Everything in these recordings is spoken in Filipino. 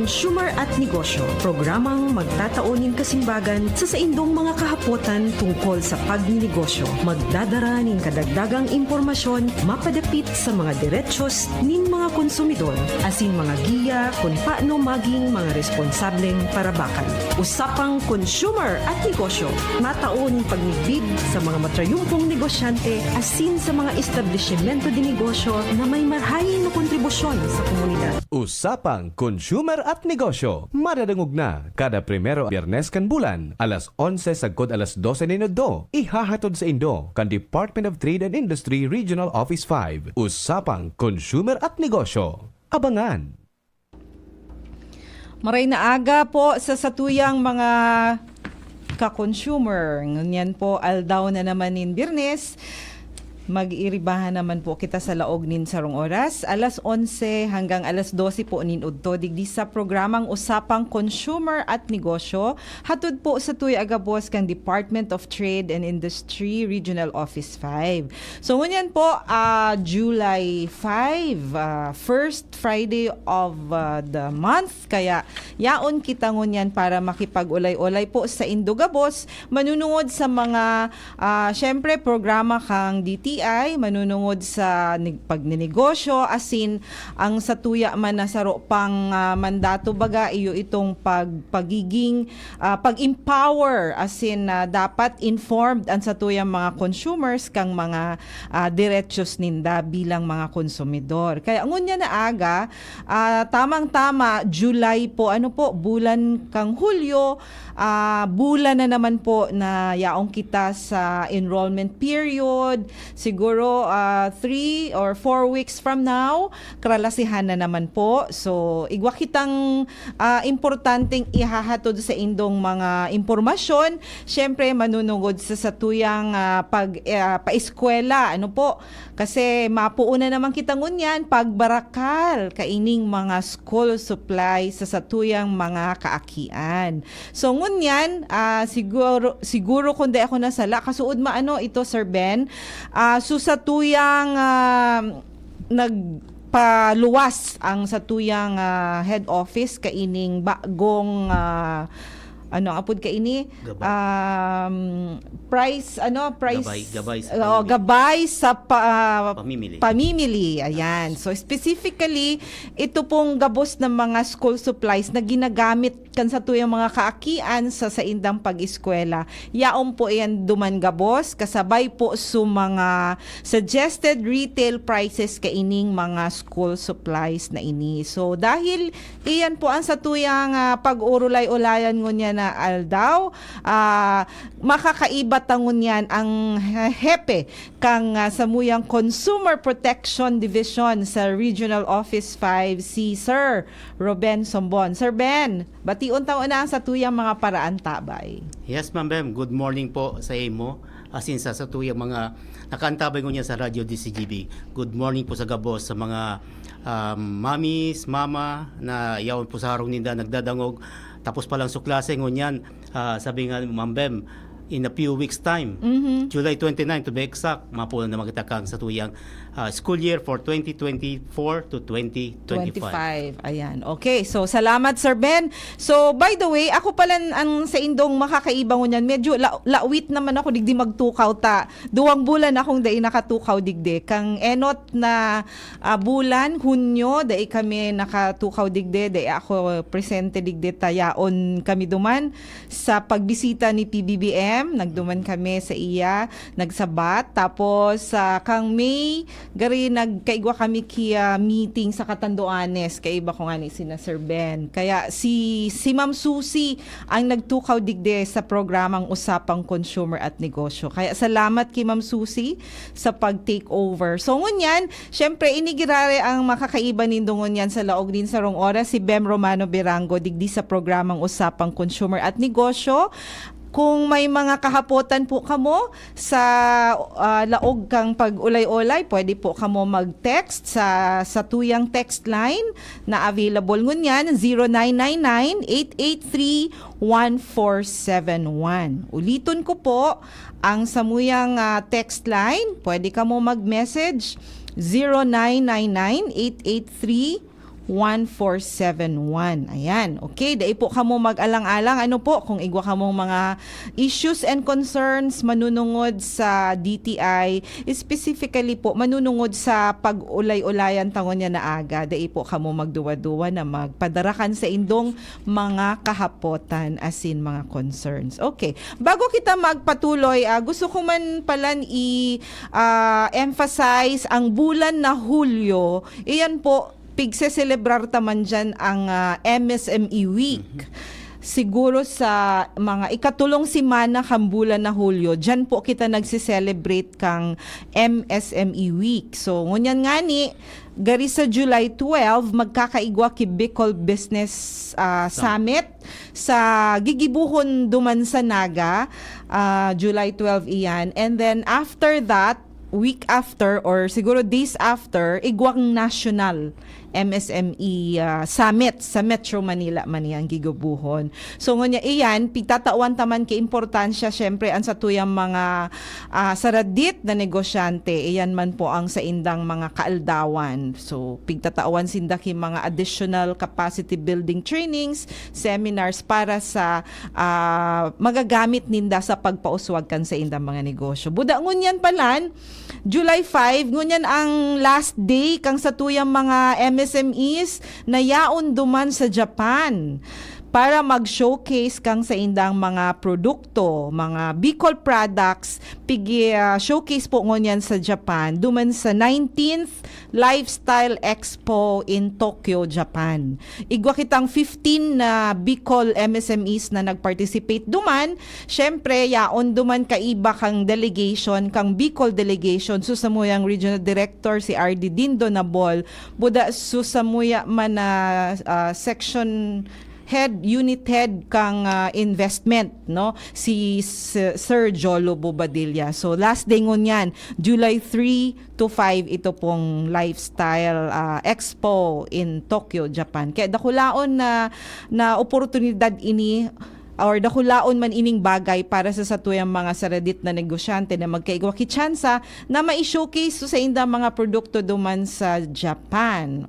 Consumer at Negosyo, programang magtataonin kasimbagan sa saindong mga kahapotan tungkol sa pagninegosyo. Magdadara ning kadagdagang impormasyon mapadapit sa mga diretsos nin mga konsumidor, asin mga giya kung paano maging mga responsableng parabakan. Usapang Consumer at Negosyo, mataon pagnibid sa mga matrayumpong negosyante asin sa mga establishmento di negosyo na may marhayin na kontribusyon sa komunidad. Usapang Consumer at Negosyo, madadangog na kada primero Biyernes kan bulan, alas 11 sagkod alas 12 minuto, ihahatod sa Indo kan Department of Trade and Industry Regional Office 5. Usapang Consumer at Negosyo. Abangan! Maray na aga po sa satuyang mga ka-consumer. Ngunyan po, aldaw na naman nin Biyernes. Mag-iiribahan naman po kita sa laog nin sarong oras. Alas 11 hanggang alas 12 po nin udto. Digdi sa programang Usapang Consumer at Negosyo. Hatod po sa tuy agabos kang Department of Trade and Industry Regional Office 5. So ngunyan po, July 5, first Friday of the month. Kaya yaon kita ngunyan para makipag-ulay-ulay po sa Indogabos. Manunungod sa mga, syempre, programa kang DTI, manunungod sa pagninegosyo, asin ang satuya man na saro pang mandato baga iyo itong pagiging pag-empower, asin dapat informed ang satuyang mga consumers kang mga diretsos ninda bilang mga konsumidor. Kaya ngunya na aga, tamang-tama July po, bulan kang Hulyo, bulan na naman po na yaong kita sa enrollment period. Siguro 3 or 4 weeks from now, kralasihan na naman po. So, igwa kitang importanteng ihahatod sa indong mga impormasyon. Siyempre, manunungod sa satuyang paeskwela. Kasi mapuuna naman kita ngunyan, pagbarakal, kaining mga school supply sa satuyang mga kaakian. So, ngunyan, siguro kundi ako nasala, kasuod ito, Sir Ben, susatuyang nagpaluwas ang satuyang head office kaining bagong apod ka ini price gabay sa pamimili. Ayan. So specifically ito pong gabos ng mga school supplies na ginagamit kan sa tuyang mga kaakian sa indang pag-eskwela. Yaon po yan duman gabos kasabay po su mga suggested retail prices kaining mga school supplies na ini. So dahil iyan po ang sa tuyang pag-urulay-ulayan ngunya na aldaw, makakaiba tangon yan ang hepe kang samuyang Consumer Protection Division sa Regional Office 5, si Sir Ruben Sombon. Sir Ben, bation taon na sa tuyang mga paraan tabay. Yes, Ma'am Bem. Good morning po sa imo. Asin sa tuyang mga nakaantabay ko niya sa Radio DCGB. Good morning po sa gabos sa mga mamis, mama na yaon po sa harong ninda nagdadangog. Tapos palang suklase ngunyan, sabi nga Ma'am Bem, in a few weeks time, July 29 to be exact, mapunan na makita kang sa tuyang school year for 2024 to 2025. Ayan. Okay. So, salamat, Sir Ben. So, by the way, ako pala ang sa indong makakaiba ngunyan. Medyo lawit naman ako digdi magtukaw ta. 2 bulan akong dai nakatukaw digdi. Kang enot na bulan, Hunyo, dai kami nakatukaw digdi. Dai ako presente digdi tayaon kami duman sa pagbisita ni PBBM. Nagduman kami sa iya, nagsabat. Tapos, kang May, gari nagkaigwa kami kia meeting sa Catanduanes, kaiba ko nga ni sina Sir Ben. Kaya si Ma'am Susie ang nagtukaw digde sa programang Usapang Consumer at Negosyo. Kaya salamat kay Ma'am Susie sa pag-take over. So ngunyan, syempre inigirare ang makakaiba nindong ngunyan sa laog din sa rong oras si Bem Romano Berango digdi sa programang Usapang Consumer at Negosyo. Kung may mga kahapotan po kamo sa laog kang pag-ulay-ulay, pwede po kamo mag-text sa tuyang text line na available ngunyan, 0999-883-1471. Ulitin ko po, ang samuyang text line, pwede kamo mag-message 0999-883-1471. 1471. Ayan. Okay, dai po kamo mag-alang-alang ano po kung igwa kamong mga issues and concerns manunungod sa DTI, specifically po manunungod sa pag-ulay-ulayan tangon niya na aga. Dai po kamo magduwa-duwa na magpadarakan sa indong mga kahapotan as in mga concerns. Okay. Bago kita magpatuloy, gusto ko man palan emphasize ang bulan na Hulyo. Iyan po pigse-celebrar taman dyan ang MSME Week. Siguro sa mga ikatulong simana kang bulan na Hulyo, dyan po kita nagsi-celebrate kang MSME Week. So, ngunyan nga ni, gari sa July 12, magkakaigwa ki Bicol Business Summit sa gigibuhon duman sa Naga, July 12 iyan. And then after that, week after or siguro days after, igwang national MSME summit sa Metro Manila man yang gigabuhon. So ngunya iyan pitatawan taman kay importansya syempre ang sa tuyang mga saradit na negosyante, iyan man po ang sa indang mga kaaldawan. So pigtatawan sinda ki mga additional capacity building trainings, seminars para sa magagamit ninda sa pagpauswag kan sa indang mga negosyo. Buda ngunyan palan July 5 ngunyan ang last day kang sa tuyang mga MSMEs na yaon duman sa Japan para mag-showcase kang sa indang mga produkto, mga Bicol products, showcase po ngunyan sa Japan, duman sa 19th Lifestyle Expo in Tokyo, Japan. Igwa kitang 15 na Bicol MSMEs na nag-participate duman. Syempre, yaon duman kaiba kang delegation, kang Bicol delegation, susamuyang Regional Director si RD Dindo Nabol, buda susamuya man na section unit head kang investment, no, si Sir Jolo Bobadilla. So last day ngunyan July 3 to 5 ito pong lifestyle expo in Tokyo, Japan. Kaya dakulaon na oportunidad ini or dakulaon man ining bagay para sa satuyang mga saradit na negosyante na magkaigwa ki tsansa na ma-showcase sa indang mga produkto duman sa Japan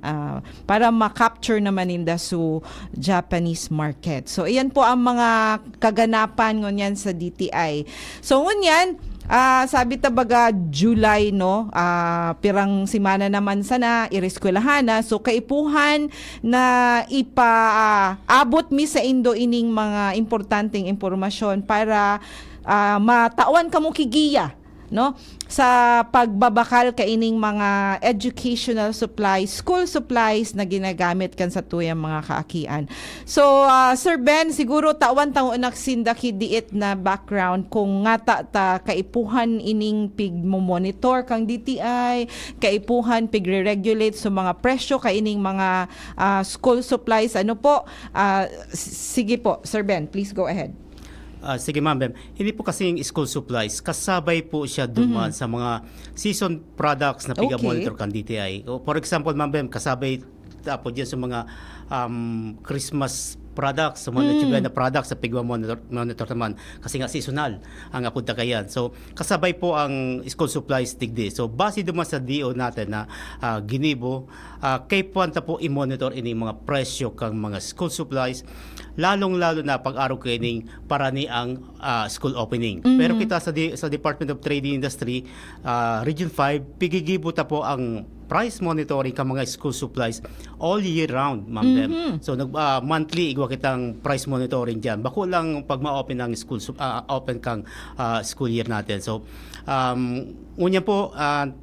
para ma-capture naman inda su Japanese market. So iyan po ang mga kaganapan ngunyan sa DTI. So ngunyan sabi tabaga July, no, pirang simana naman sana ireskwelahan na, so kaipuhan na ipaabot mi sa indo ining mga importanteng impormasyon para matawan kamo kigiya, no, sa pagbabakal kaining mga educational supplies, school supplies na ginagamit kan sa tuyang mga kaakian. So Sir Ben, siguro tawan naksinda ki diit na background kung nga ta kaipuhan ining pig-monitor kang DTI, kaipuhan pig-regulate sa mga presyo kaining mga school supplies. Ano po? Sige po, Sir Ben, please go ahead. Sige ma'am, hindi po kasing school supplies, kasabay po siya duman sa mga season products na piga-monitor kan DTI. For example ma'am, kasabay po dyan sa mga Christmas products, sa mga natibay na products sa pigwa-monitor naman kasi nga seasonal ang apunta kayan. So kasabay po ang school supplies tigdi. So base duman sa DO natin na ginibo, kay puwanta po i-monitor ini mga presyo kang mga school supplies, lalong-lalo na pag-araw kining para ni ang school opening. Pero kita sa Department of Trade and Industry, Region 5, pigigibo ta po ang price monitoring ka mga school supplies all year round, ma'am. So monthly igwa kitang price monitoring diyan. Bako lang pag ma-open ang school open kang school year natin. So unya po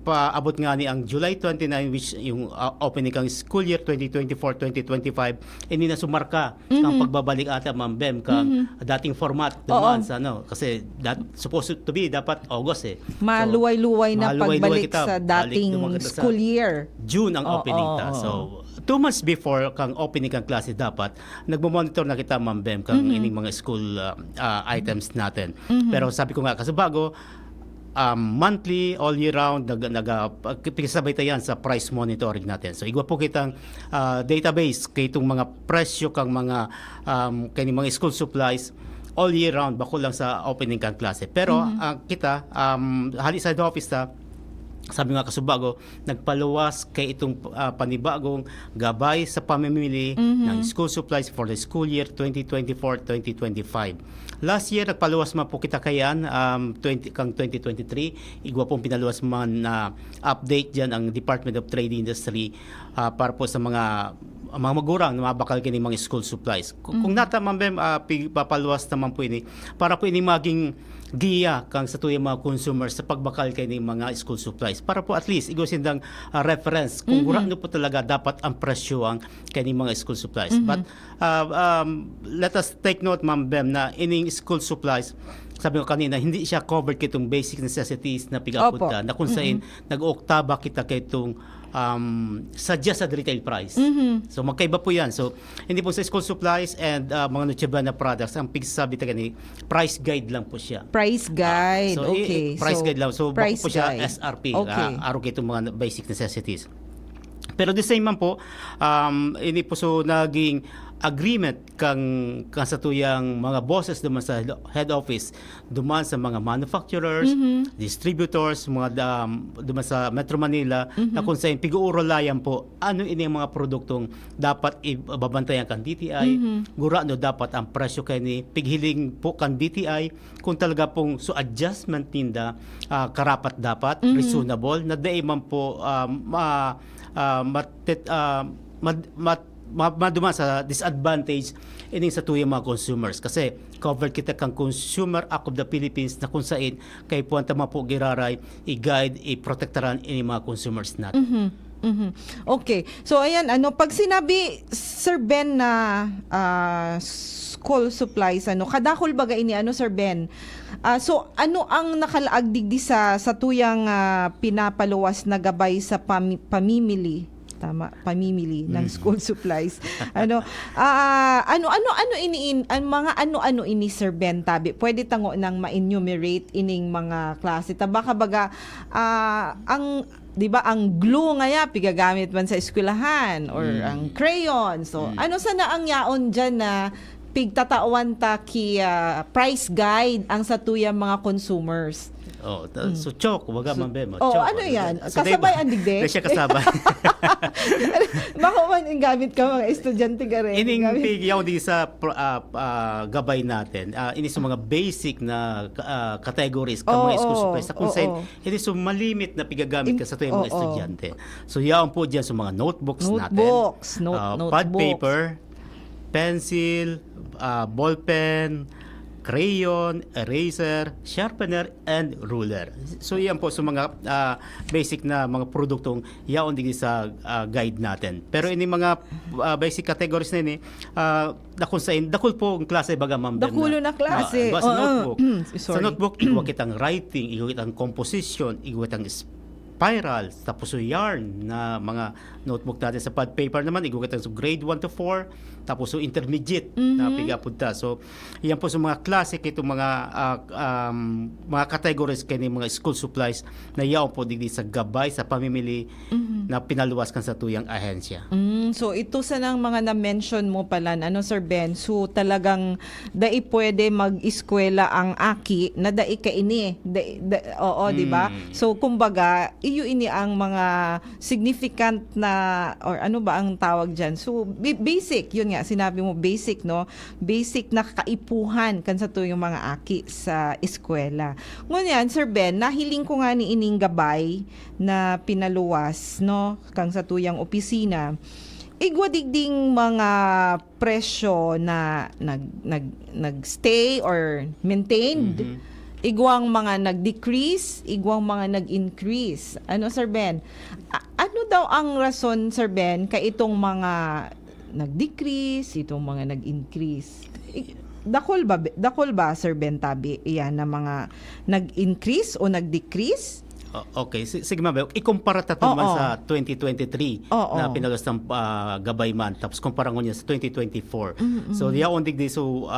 paabot nga ni ang July 29 which yung opening kang school year 2024-2025 ini na sumarka ang pagbabalik ata ma'am Bem kang dating format duman sa kasi supposed to be dapat August Maluway-luway na pagbalik kita, sa dating school year. June ang opening ta. So 2 months before kang opening kang klase dapat nagmo-monitor na kita ma'am Bem kang ining mga school items natin. Pero sabi ko nga kasi bago monthly all year round nagkasabay tayo sa price monitoring natin. So igwa po kitang database kay itong mga presyo kang mga kaning mga school supplies all year round bako lang sa opening kang klase. Pero kita hali sa office ta sabi nga kasubago, nagpaluwas kay itong panibagong gabay sa pamimili ng school supplies for the school year 2024-2025. Last year, nagpaluwas man po kita kayan, kang 2023. Igwa pong pinaluwas man na update dyan ang Department of Trade Industry para po sa mga magurang na mabakal kini mga school supplies. Kung nata man papaluwas naman po ini para po ini maging giya kang sa tuyang mga consumers sa pagbakal kay ng mga school supplies para po at least igosindang reference kung no po talaga dapat ang presyo ang kay ng mga school supplies. But let us take note, Ma'am Bem, na ining school supplies, sabi ko kanina, hindi siya covered kitong basic necessities na pigapunta na kung saan nag-oktaba kita kay itong suggested retail price. So magkaiba po yan. So hindi po sa school supplies and mga Noche Buena products, ang pigsabi taga ni price guide lang po siya. Price guide. So Okay. price guide lang. So bako price po siya guide. SRP. Okay. Araw kay itong mga basic necessities. Pero the same man po, ini po so naging agreement kang sa tuyang mga bosses duman sa head office, duman sa mga manufacturers, distributors, mga duman sa Metro Manila, na kung saan pig-uurolayan po ano ini mga produktong dapat ibabantayan kan DTI, gurano dapat ang presyo kay ni pighiling po kan DTI kung talaga pong so adjustment ninda karapat dapat reasonable na day man po maduma sa disadvantage ini sa tuyang mga consumers kasi covered kita kang Consumer Act of the Philippines na kung saan kay puwanta po giraray i-guide, i-protektaran ini mga consumers natin. Okay. So ayan, pag sinabi Sir Ben na school supplies, kadakol baga ini Sir Ben? So ano ang nakalaag digdi sa tuyang pinapaluwas na gabay sa pamimili? Pamimili ng school supplies. Ano ini Sir Ben Tabi? Pwede tango nang ma-enumerate ining mga klase. Baka baga ang 'di ba ang glue ngaya pigagamit man sa eskwelahan or ang crayon. So ano sana ang yaon diyan na pigtatawan ta ki price guide ang sa tuyang mga consumers? So chok, waga man Bem. Ano yan? Kasabay ang digde? Siya kasabay. Baka man yung gamit ka mga estudyante ka rin. Ining pigyaw di sa gabay natin. Ini sa mga basic na categories ka mga school supplies. Sa kung saan, ini sa malimit na pigagamit ka sa tuyong mga estudyante. So yaon po dyan sa mga notebooks natin. Notebooks. Pad paper, pencil, ballpen, crayon, eraser, sharpener, and ruler. So yan po sa mga basic na mga produktong yaon din sa guide natin. Pero ini mga basic categories na ini, dakul po ang klase baga Ma'am Ben. Dakulo na klase. Sa notebook. Sa Sorry. notebook, igwa kitang writing, igwa kitang composition, igwa kitang spiral, tapos so yarn na mga notebook natin. Sa pad paper naman, igwa kitang so grade 1 to 4, tapos so intermediate na pigapunta. So yan po sa mga classic itong mga categories kay mga school supplies na yaon po digdi sa gabay sa pamimili na pinaluwas kan sa tuyang ahensya. So ito sa nang mga na-mention mo pala, Sir Ben, so talagang dai pwede mag-eskwela ang aki na dai ka ini. Di ba? So kumbaga, iyo ini ang mga significant na or ano ba ang tawag diyan? So basic, yun nga sinabi mo basic, no? Basic na kaipuhan kan sa tuyong mga aki sa eskwela. Ngunyan, Sir Ben, nahiling ko nga ni ining gabay na pinaluwas, no, kang sa tuyang opisina. Igwa digding mga presyo na nagstay or maintained. Igwang mga nag-decrease, igwang mga nag-increase. Sir Ben? Ano daw ang rason, Sir Ben, kay itong mga nag-decrease, itong mga nag-increase? Dakol ba, Sir Ben Tabi, iyan na mga nag-increase o nag-decrease? Okay, sige ma'am. Ikumpara tato naman sa 2023 na pinagas ng gabay man. Tapos kumpara ko niya sa 2024. So, yaon digdi. So,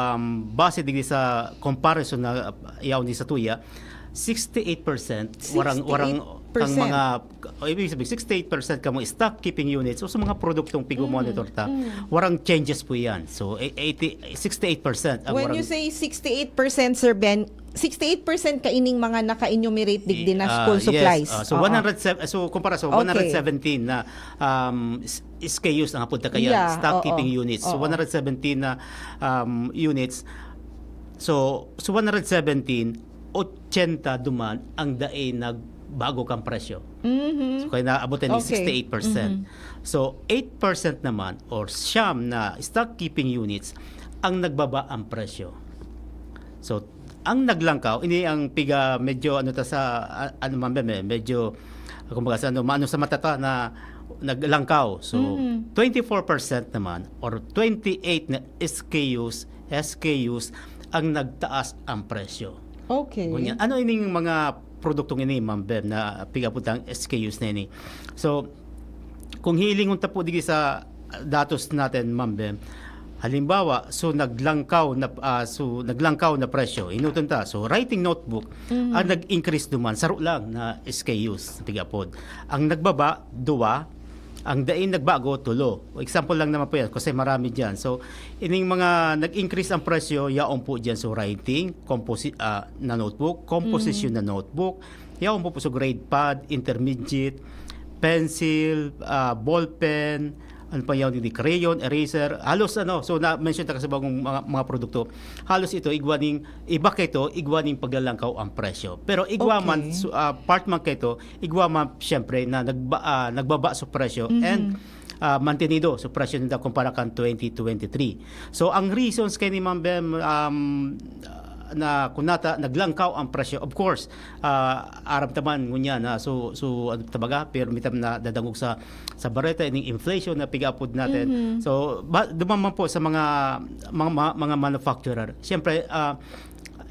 base digdi sa comparison na yaon di sa tuya, 68% warang kang mga ibig sabihin 68% ka mga stock keeping units o sa mga produktong pigo-monitor ta warang changes po yan. So 68% ang When you say 68%, Sir Ben, 68% kaining mga naka-enumerate digdi na school Yes. supplies. So Oo. 107 kumpara sa Okay. 117 na SKUs ang punta kaya Yeah, stock oo. keeping units. So Oo. 117 na units. So 117 80 duman ang dae nagbago kang presyo. Mhm. So kaya naabot ni Okay. 68%. So 8% naman or siyam na stock keeping units ang nagbaba ang presyo. So ang naglangkaw ini ang piga medyo ano ta sa ano man medyo kumbaga sa ano sa matata na naglangkaw. So 24% naman or 28 na SKUs ang nagtaas ang presyo. Okay. Ganyan. Ano ining mga produktong ini, Ma'am Bem, na pigaputang SKUs na ini? So, kung hilingon ta po digi sa datos natin, Ma'am Bem, halimbawa, so naglangkaw na presyo, inuton ta. So, writing notebook, ang nag-increase duman, saro lang na SKUs, pigapod. Ang nagbaba, duwa, ang dain nagbago, tulo. Example lang naman po yan kasi marami dyan. So, ining mga nag-increase ang presyo, yaon po dyan. So, writing, na notebook, composition na notebook, yaon po sa grade pad, intermediate, pencil, ball pen, ano pa yun, hindi, crayon, eraser, halos so na-mention ta kasi bagong mga produkto, halos ito, iba kito, igwaning paglalangkaw ang presyo. Pero igwa man, part man kito, igwa man siyempre na nagbaba sa presyo and mantenido sa presyo nila kumpara kan 2023. So, ang reasons kay ni Ma'am Bem, na kunata naglangkaw ang presyo, of course aram taman ngunya na so ano tabaga pero mitam na dadangog sa bareta ining inflation na pigapod natin. So dumaman po sa mga manufacturer, siyempre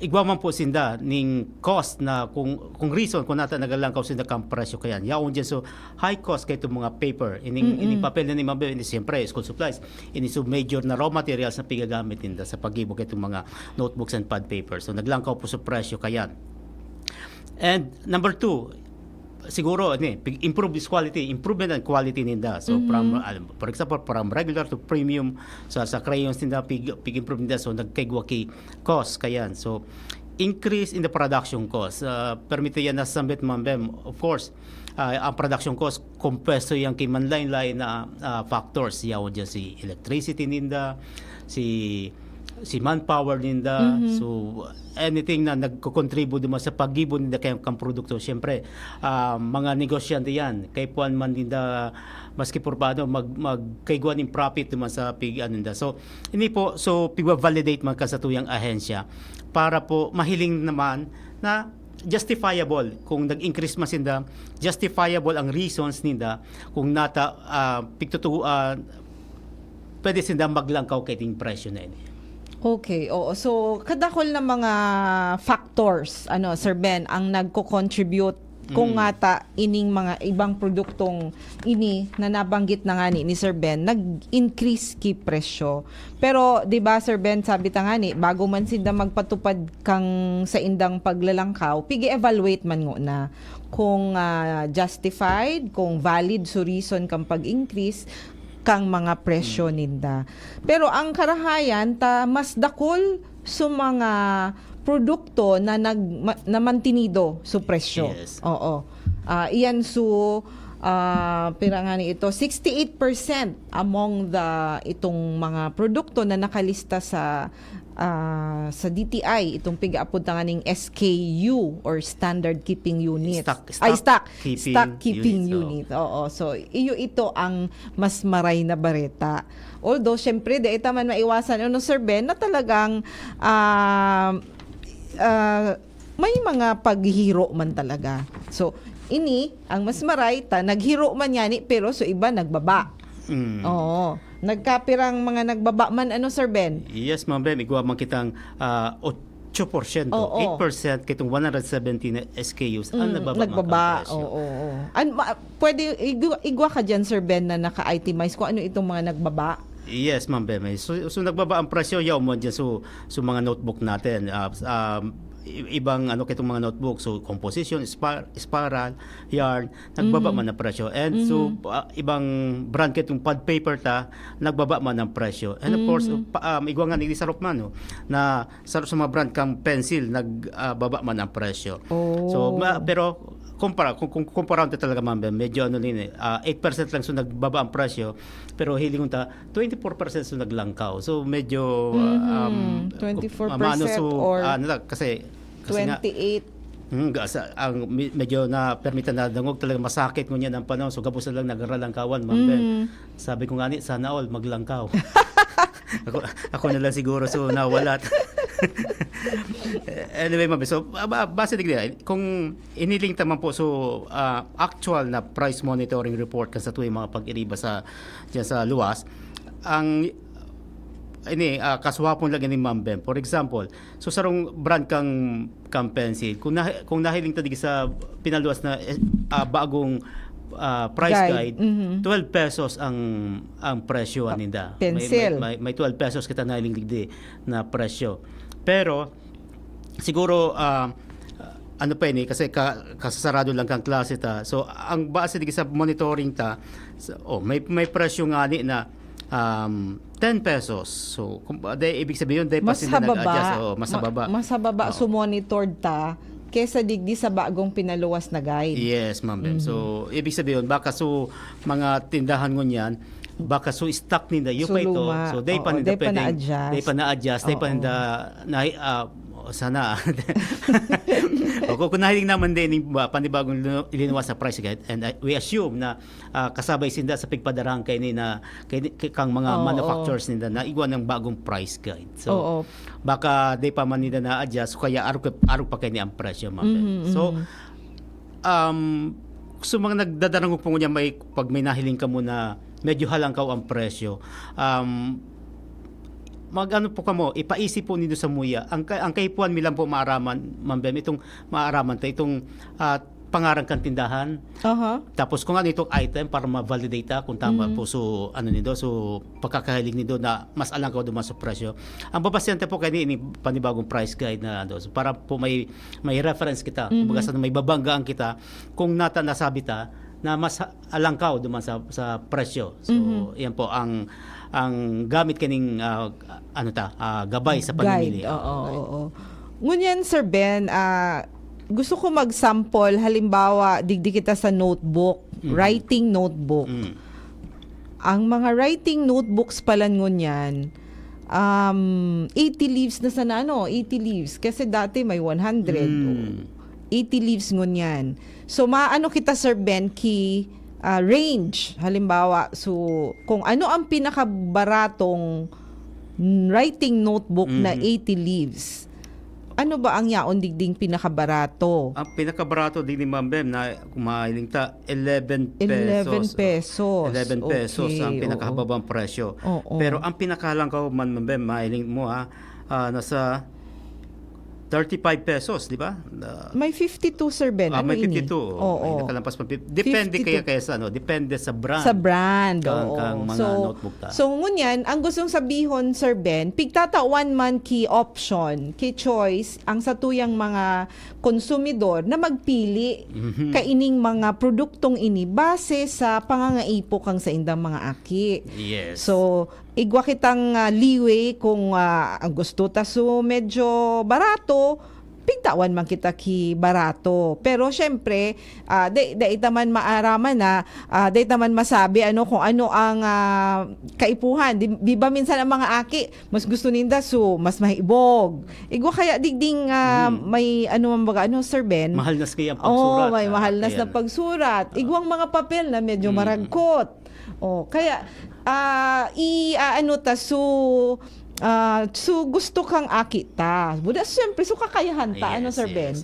igwa man po sinda ning cost na kung reason kung nata nagalangkaw sinda kang presyo kayan yaon dyan. So high cost kay itong mga paper ining papel na ni Mabel, ini siyempre school supplies, ini so major na raw materials na pigagamit ninda sa pag-ibo kay itong mga notebooks and pad paper. So naglangkaw po sa presyo kayan. And number 2, siguro improve this quality, improvement and quality ninda. So from for example from regular to premium sa crayons ninda pig improve ninda, so nagkaigwa ki cost kayan. So increase in the production cost, permito yan na sambit, Ma'am Bem, of course ang production cost kompreso yang kay manlain-lain na factors yaw dyan si electricity ninda, si manpower ninda, so anything na nagko-contribute sa pag-gibo ninda kay kang produkto, syempre mga negosyante yan kay puan man ninda maski purbado magkaiguan ng profit naman sa ninda. So ini po, so pigwa-validate man ka sa tuyang ahensya para po mahiling naman na justifiable kung nag-increase man sinda, justifiable ang reasons ninda kung nata pwede sinda maglangkaw kay ting presyo na ini. Okay, oo. So, kadakol na mga factors, Sir Ben, ang nagko-contribute kung nga ta ining mga ibang produktong ini na nabanggit na nga ni Sir Ben, nag-increase ki presyo. Pero, di ba, Sir Ben, sabi ta nga ni, bago man sinda magpatupad kang sa indang paglalangkaw, pigi-evaluate man ngo na kung justified, kung valid so reason kang pag-increase kang mga presyo ninda. Pero ang karahayan ta mas dakol sa mga produkto na na mantinido sa presyo. Yes. Oo. Iyan pirangani ito 68% among itong mga produkto na nakalista sa DTI, itong pigaapod nga ning SKU or Standard Keeping Unit. Stock Keeping Unit. Oo. So, ito ang mas maray na bareta. Although, syempre, di ita man maiwasan, Sir Ben, na talagang may mga paghiro man talaga. So, ini, ang mas maray, naghiro man yani, pero so iba nagbaba. Oo. Nagkapirang mga nagbaba man, Sir Ben? Yes, Ma'am Bem, igwa man kitang 8%, 8% kitong 170 na SKUs ang nagbaba. Oo. Pwede igwa ka dyan, Sir Ben, na naka-itemize kung ano itong mga nagbaba? Yes, Ma'am Bem. So nagbaba ang presyo yaw mo dyan so mga notebook natin. ibang ano kitong mga notebook, so composition, spiral, yarn, nagbaba man ang presyo. And so ibang brand kitong pad paper ta, nagbaba man ang presyo. And of course, igwa nga ni sarop man no, na sarop sa mga brand kang pencil nagbaba man ang presyo. So pero kung kumpara nito talaga ma'am, medyo ano din 8% lang so nagbaba ang presyo, pero hiling ta 24% so naglangkaw. So medyo 24% so kasi nga 28. ang medyo na permita na dangog talaga masakit ngunya ng panahon, so gabos na lang nagralangkawan ma'am Ben. Sabi ko nga ni sana all maglangkaw. ako na lang siguro so nawalat. Anyway ma'am, so base digdi kung iniling taman po so actual na price monitoring report kan sa tuwing mga pag-iriba sa diyan sa luwas, ang kaswapon lang ni Ma'am Ben. For example, so sarong brand kang pencil, kung nahiling ta digi sa pinaluwas na bagong price guide, 12 pesos ang presyo aninda. Pencil. May 12 pesos kita nahiling digdi na presyo. Pero siguro ano pa ini kasi kasasarado lang kang klase ta. So ang base digi sa monitoring ta, may presyo nga ni na 10 pesos. So, ibig sabihin, mas hababa. Mas hababa. Mas hababa so monitored ta kesa digdi sa bagong pinaluwas na guide. Yes, ma'am. So, ibig sabihin, baka so mga tindahan ngunyan, baka so stock ninda yung So, pa ito. luma. So, day pa Oo, ninda day pa na-adjust. day pa na-adjust, day pa ninda sana. O kung nahiling naman din yung panibagong ilinuwas sa price guide, and we assume na kasabay sinda sa pigpadarang kay kang mga manufacturers ninda na igwan ng bagong price guide. So baka day pa man nila na-adjust, kaya araw pa kay ni ang presyo ma'am. So so mga nagdadarang po niya pag may nahiling ka muna medyo halangkaw ang presyo, mag-ano po kamo, ipaisip po nindo sa muya. Ang kaipuan milang po maaraman, Ma'am Bem, itong maaraman ta itong pangarang kang tindahan. Tapos kung ano itong item para ma-validate kung tama po so ano nindo, so pagkakahiling nindo na mas alangkaw duman sa presyo. Ang babasyan po kay ni panibagong price guide na ano, so para po may reference kita, kumbaga sa may babanggaan kita kung nasabi ta na mas alangkaw duman sa presyo. So yan po ang gamit kaning gabay sa pamimili. Oo. Ngunyan Sir Ben, gusto ko mag-sample halimbawa digdi kita sa notebook, writing notebook. Ang mga writing notebooks pala ngunyan 80 leaves na sana 80 leaves kasi dati may 100. 80 leaves ngunyan. So maano kita Sir Ben range halimbawa, so kung ano ang pinakabaratong writing notebook na 80 leaves, ano ba ang yaon digding pinakabarato? Ang pinakabarato din ni Ma'am Bem na kumahiling ta 11 pesos. 11 pesos. 11 pesos ang pinakahababang presyo. Pero ang pinakahalangkaw man Ma'am Bem, mahiling mo nasa 35 pesos, di ba? May 52 Sir Ben. Ano may 52. Oo. Nakalampas pa. Depende 52. kaya sa depende sa brand. Sa brand. Kang mga notebook ta. So ngunyan, ang gustong sabihon Sir Ben, pigtatawan man key option, key choice ang satuyang mga konsumidor na magpili kaining mga produktong ini base sa pangangaipo kang sa indang mga aki. Yes. So igwa kitang leeway kung ang gusto ta so medyo barato, pigtawan man kita ki barato. Pero syempre, dahil man maaraman na, dahil man masabi kung ano ang kaipuhan. Di ba minsan ang mga aki, mas gusto ninda so mas mahibog. Igwa kaya digding may Sir Ben? Mahal nas kaya ang pagsurat. May mahal nas na pagsurat. Igwang mga papel na medyo maragkot. Kaya so gusto kang akita. Buda siyempre so kakayahan ta Sir Ben.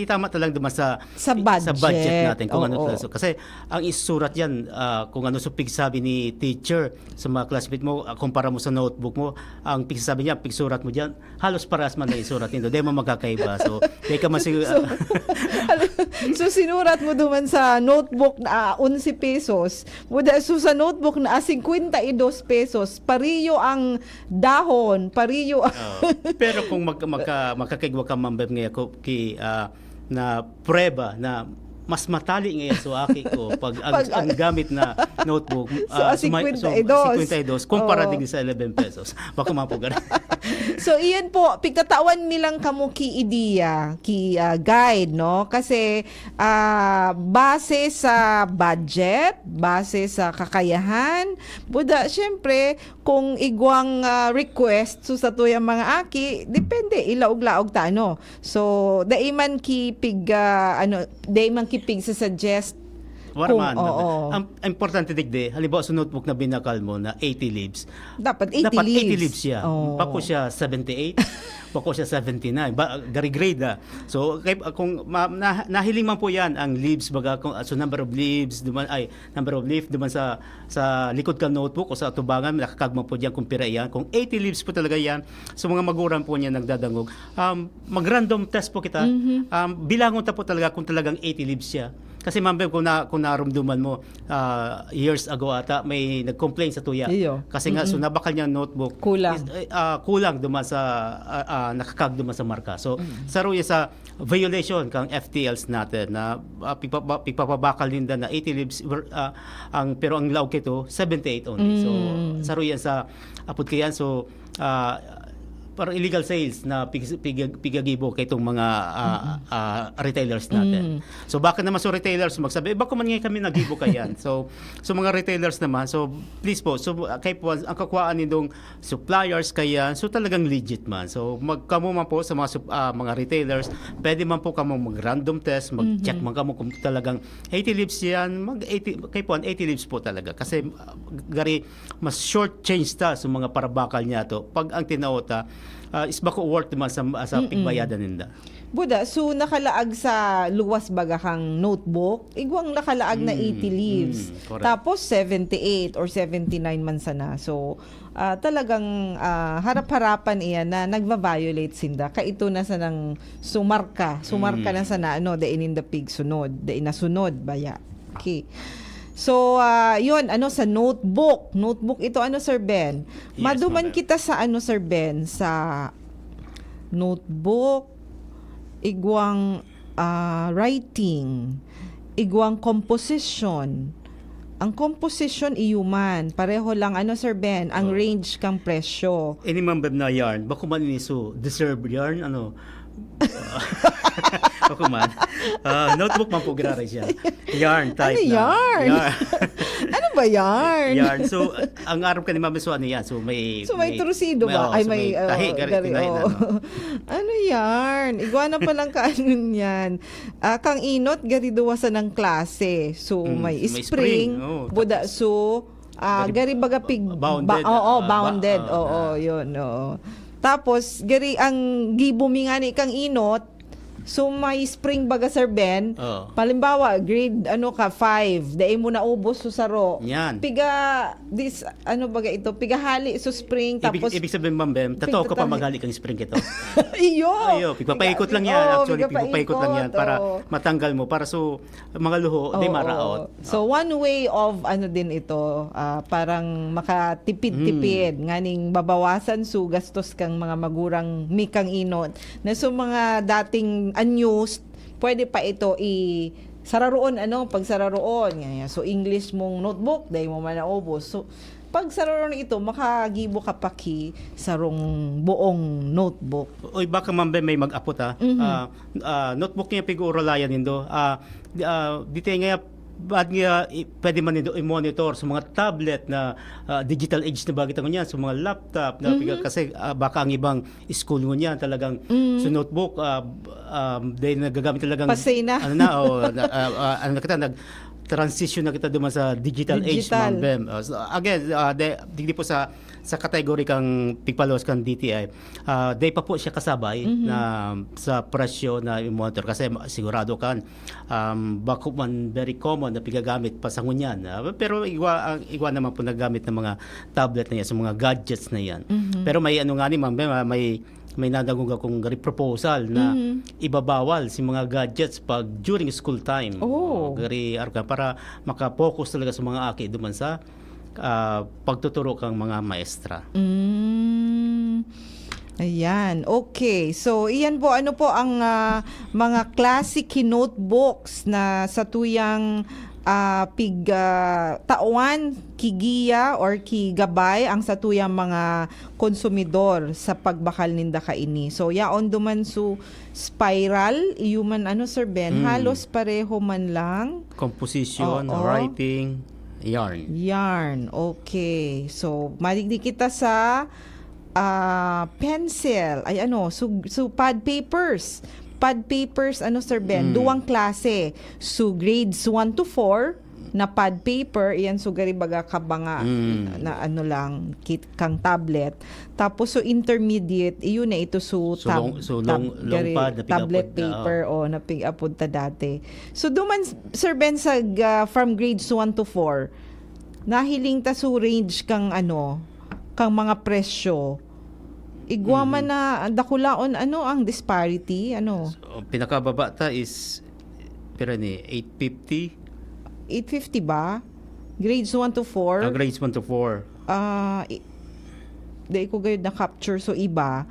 Tama ta lang duman sa budget natin kung ano so, kasi ang isusurat yan kung ano so pigsabi ni teacher sa mga classmate mo, kumpara mo sa notebook mo, ang pigsabi niya, pigsurat mo diyan, halos parehas man na isurat nito. Di mo magkakaiba. So, di ka so sinurat mo duman sa notebook na 11 pesos. Buda so sa notebook na 52 pesos, pariyo ang dahon Pariyon, pariyo. Pero kung makakigwa ka mambem ngayon ko na prueba na mas matali ngayon so aki ko pag ang gamit na notebook So, 52. kumpara din sa 11 pesos baka mapugar. So iyan po, pigtatawan milang kamo ki ideya, ki guide, no? Kasi base sa budget, base sa kakayahan, buda syempre kung igwang request so sa tuyang mga aki, depende ilaog-laog ta ano. So daiman ki daiman ki pig sa suggest Waraman. oo. Ang importante digde, halimbawa sa notebook na binakal mo na 80 leaves, dapat 80 dapat leaves. 80 leaves siya. Oo. Bako siya 78, bako siya 79. Gari-grade. So kung nahiling man po yan ang leaves baga kung so number of leaves duman sa likod ka notebook o sa tubangan nakakagma po diyan kung pira yan. Kung 80 leaves po talaga yan, so mga magulang po niya nagdadangog. Mag-random test po kita. Bilangon ta po talaga kung talagang 80 leaves siya. Kasi ma'am, kung narumduman mo years ago ata may nag-complain sa tuya. Iyo. Kasi nga so nabakal niya notebook. Kulang. Kulang duman sa nakakag duman sa marka. So saruya sa violation kang FTLs natin na pipapabakal ninda na 80 leaves pero ang law kito 78 only. So saruya sa apod kayan so para illegal sales na pigagibo kay itong mga retailers natin. So baka naman so retailers magsabi, baka man ngayon kami nagibo kayan. So mga retailers naman, so please po, so kay po ang kakuhaan nindong suppliers kayan, so talagang legit man. So magkamo man po sa mga retailers, pwede man po kamo mag-random test, mag-check man kamo kung talagang 80 leaves yan, kay po 80 leaves po talaga. Kasi gari mas short change ta sa mga parabakal niya to. Pag ang tinaota is bako worth naman sa pigbayadan ninda. Buda, so nakalaag sa luwas baga kang notebook, igwang nakalaag na 80 leaves. Correct. Tapos 78 or 79 man sana. So talagang harap-harapan iyan na nagva-violate sinda. Kaito na sa nang sumarka na sana dain in the pig sunod, dain na sunod baya. Okay. So, yun, sa notebook. Notebook ito, Sir Ben? Yes, Maduman ma'am. kita sa, Sir Ben, sa notebook, igwang writing, igwang composition. Ang composition, iyuman. Pareho lang, Sir Ben, ang range kang presyo. Any mambab na yarn, bako man iniso deserve yarn, bako man. Notebook man po grabe siya. Yarn type Ano yarn? Ano ba yarn? Yarn. So, ang arap ka ni Mami, so ano yan? So, may trusido ba? Ay, may tahi. Ano yarn? Iguana pa lang kaanon yan. Kang inot, gari duwasan ng klase. So, may may spring. spring. Oh, Buda, so, gari baga pig... Bounded. Bounded. Yun. Oo. Tapos, gari ang gibumingani kang inot, so may spring baga, Sir Ben. Palimbawa, grade 5, dai mo na ubos so saro. Yan. Piga baga ito, piga hali so spring tapos Ibig sabihin, Mambem, totoo ko pa maghali kang spring ito. iyo. Pigpapaikot lang yan. Actually, pigpapaikot lang yan para matanggal mo. Para so, mga luho, di maraot. So, one way of din ito, parang makatipid-tipid. Nganing babawasan so gastos kang mga magurang mikang inot. Na so mga dating unused, pwede pa ito sararoon, pag sararoon. So, English mong notebook, dahil mo man naubos. So, pag sararoon ito, makagibo ka paki sarong buong notebook. Oy, baka Mambem may mag-apot notebook niya pig-uralayan nindo. Dito nga pwede man nito i-monitor sa mga tablet na digital age na bagit ang niyan, sa mga laptop na kasi baka ang ibang school mo niyan talagang sa notebook dahil nagagamit talagang Pasay na. transition na kita duman sa digital age, Ma'am. So again, di po sa category kang pigpalos kang DTI, day pa po siya kasabay na sa presyo na i-monitor kasi sigurado kan bako man very common na pigagamit pa sa ngunyan. Pero igwa naman po nagamit ng mga tablet na yan, sa mga gadgets na yan. Pero may Ma'am, may nadagog akong proposal na ibabawal si mga gadgets pag during school time. Para makapokus talaga sa mga aki duman sa pagtuturo kang mga maestra. Ayan, okay. So, iyan po, ano po ang mga classic notebooks na sa tuyang tauan, kigiya or kigabay ang sa tuyang mga konsumidor sa pagbakal ninda kaini. So, yaon duman su spiral, iuman ano Sir Ben, halos pareho man lang. Composition, Oo. writing, yarn. Yarn, okay. So, madigdi kita sa pencil, ay ano, pad papers. Pad papers, ano Sir Ben, duwang klase. So, grades 1 to 4 na pad paper, iyan so gari baga kabanga na ano lang, kang tablet. Tapos so intermediate, iyon na ito so long pad na tablet pig-upod, paper o na pig-upod ta dati. So duman Sir Ben sa from grades 1 to 4, nahiling ta so range kang ano, kang mga presyo. Igwa man na dakulaon ano ang disparity, ano? So, pinakababa ta is pero ni 850. 850 ba? Grades 1 to 4? Grades 1 to 4. Dahil ko gayud na capture so iba.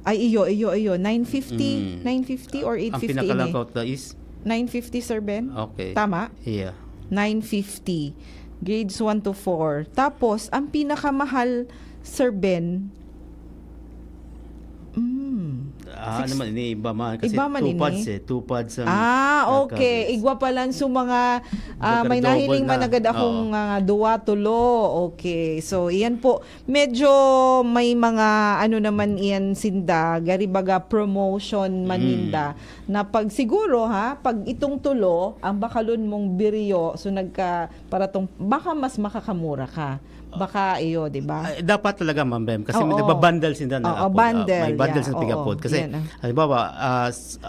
Ay iyo 950, 950 or 850 Ang pinakalangkout na is 950 Sir Ben? okay. Tama? Yeah. 950. Grades 1 to 4. Tapos ang pinakamahal Sir Ben, Ano man ini iba man kasi Iba man two ini. pads two pads ang okay. coverage. Igwa pala so mga may Double nahiling na. man agad akong duwa, tulo. Okay. So, iyan po. Medyo may mga ano naman iyan sinda, garibaga promotion maninda na pag siguro pag itong tulo, ang bakalon mong biriyo, so paratong baka mas makakamura ka. Baka iyo, di ba? Dapat talaga Ma'am Bem kasi Oo. may nagbabundle sila na Bundle. may bundle Yeah, sa pig-upod kasi yan, halimbawa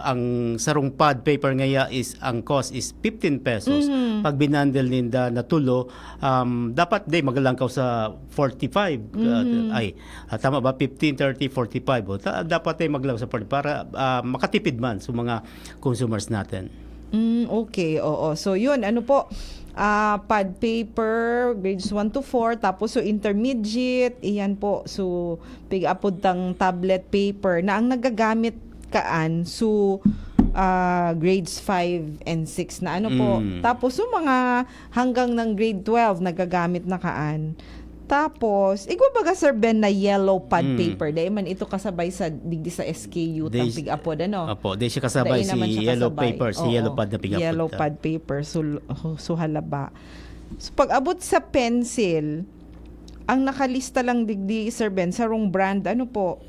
ang sarong pad paper ngaya is ang cost is 15 pesos. Pag binundle ninda na tulo dapat magalangkaw sa 45 tama ba 15, 30, 45 dapat maglangkaw sa 40 para makatipid man sa mga consumers natin. Okay, oo. So, yun, ano po, pad paper, grades 1 to 4, tapos so intermediate, iyan po, so pig-upod tang tablet paper na ang nagagamit kaan, so grades 5 and 6 na ano po. Tapos so mga hanggang ng grade 12 nagagamit na kaan. Tapos, igwa baga Sir Ben na yellow pad paper. Dahil man ito kasabay sa digdi sa SKU tang pig-upod, ano? Opo, di siya kasabay Dahil naman si siya yellow kasabay. paper, si Oo. yellow pad na pig-upod. Yellow pad paper, so halaba. So, pag abot sa pencil, ang nakalista lang digdi Sir Ben, sarong brand, ano po?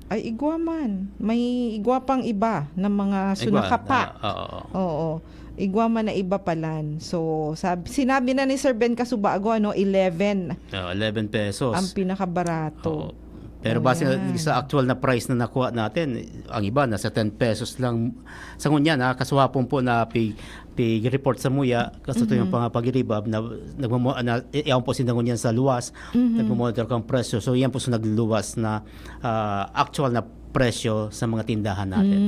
Ay, igwa man. May igwa pang iba ng mga sunakapa. Oo. Igwa man na iba palan. So, sinabi na ni Sir Ben Kasubago, 11 11 pesos. ang pinakabarato. Pero base sa actual na price na nakuha natin, ang iba nasa 10 pesos lang. Sa ngunya kaswapon po na report sa muya kasi ito yung pangapagiribab na iyan po sinangon yan sa luwas, nagmamonitor kang presyo. So yan po sa nagluwas na actual na presyo sa mga tindahan natin.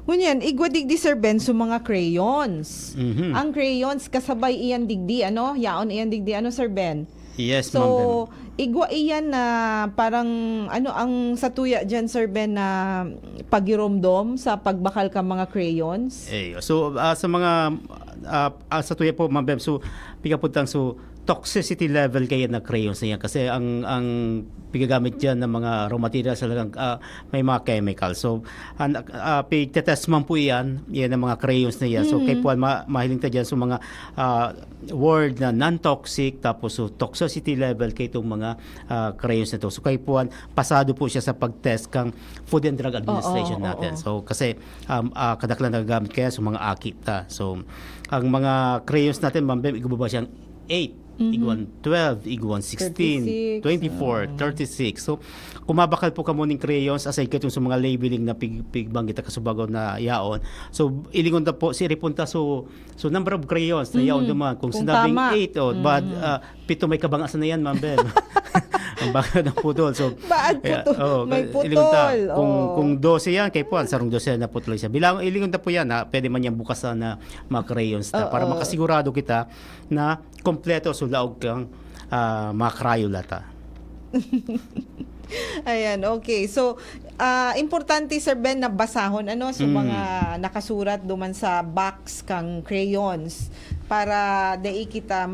Ngunyan, igwa digdi Sir Ben so mga crayons. Ang crayons kasabay iyan digdi, ano? Yaon iyan digdi, ano Sir Ben? Yes, so, Ma'am Ben. igwa iyan na parang ano ang satuya dyan Sir Ben na pagiromdom sa pagbakal ka mga crayons? So sa mga sa tuya po Ma'am Bem, so pigaputang so toxicity level kaya na crayons na yan kasi ang pigagamit dyan ng mga raw materials talagang may mga chemicals. So pigtetest man po yan ang mga crayons na yan. So kay po mahiling ta dyan so mga word na non-toxic tapos so toxicity level kay itong mga crayons na to. So kay po pasado po siya sa pag-test kang Food and Drug Administration natin. So kasi kadaklan nagagamit kaya sa mga akita. So ang mga crayons natin Ma'am Bem, igubaba siyang 8 iguan 12, iguan 16, 24, 36. So, kumabakal po ka mo ng crayons aside ka sa mga labeling na pigbang kita kasubago na yaon. So, ilingon na po, siripunta so number of crayons na yaon duman. Kung sinabing 8, but 7 may kabangasan na yan, Ma'am Ben. Ang baka ng putol. So, Baad putol. May putol. Kung 12 yan, kay po, sarong 12 na putol siya. Bilang ilingon na po yan, pwede man yan bukasan na mga crayons na para makasigurado kita na kompleto sulaog kang mga crayolata. Ayan, okay. So, importante, Sir Ben, na basahon so mga nakasurat duman sa box kang crayons para dai kita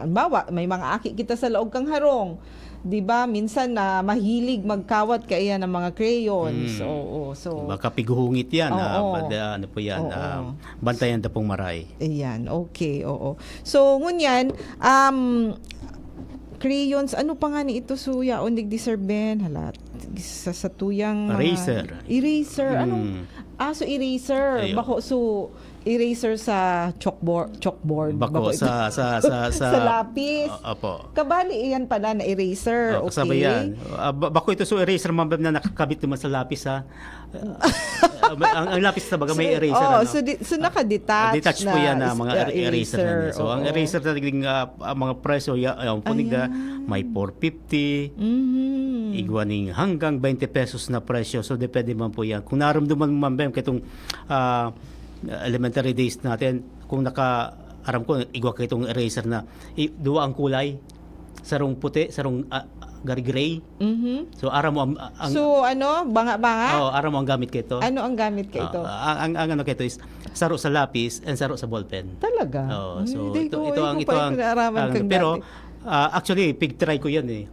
bawa may mga aki kita sa laog kang harong. 'Di ba? Minsan na mahilig magkawat kaya ng mga crayons. Oo, so Baka piguhungit yan. Oo. Ano po yan? Oo. Bantayan na pong maray. ayan, okay, oo. So, ngunyan, crayons, ano pa nga ni ito suya? Undig di Sir Ben, halat. Sa tuyang Eraser. Eraser. Anong? So eraser. Ayun. Bako, so eraser sa chalkboard. Bako ito. sa lapis. Opo. Kabali, iyan pala na eraser. Okay. Kasabay yan. Bako ito so eraser ma'am na nakakabit naman sa lapis ha. Ang lapis sa baga may eraser. So naka-detach Detach po yan na mga eraser na niya. So ang eraser talagang mga presyo yung punig na may 450, igwaning hanggang 20 pesos na presyo. So depende man po yan. Kung naramdaman mo ma'am kitong elementary days natin, kung aram ko igwa ka itong eraser na duwa ang kulay, sarong puti, sarong gray. So aram mo ang so banga-banga? aram mo ang gamit kito. Ano ang gamit ka ito? Ang ano kito is saro sa lapis and saro sa ballpen. Talaga? So Hindi ito ko ang pinaraman kang pero dati. actually pig-try ko yan eh.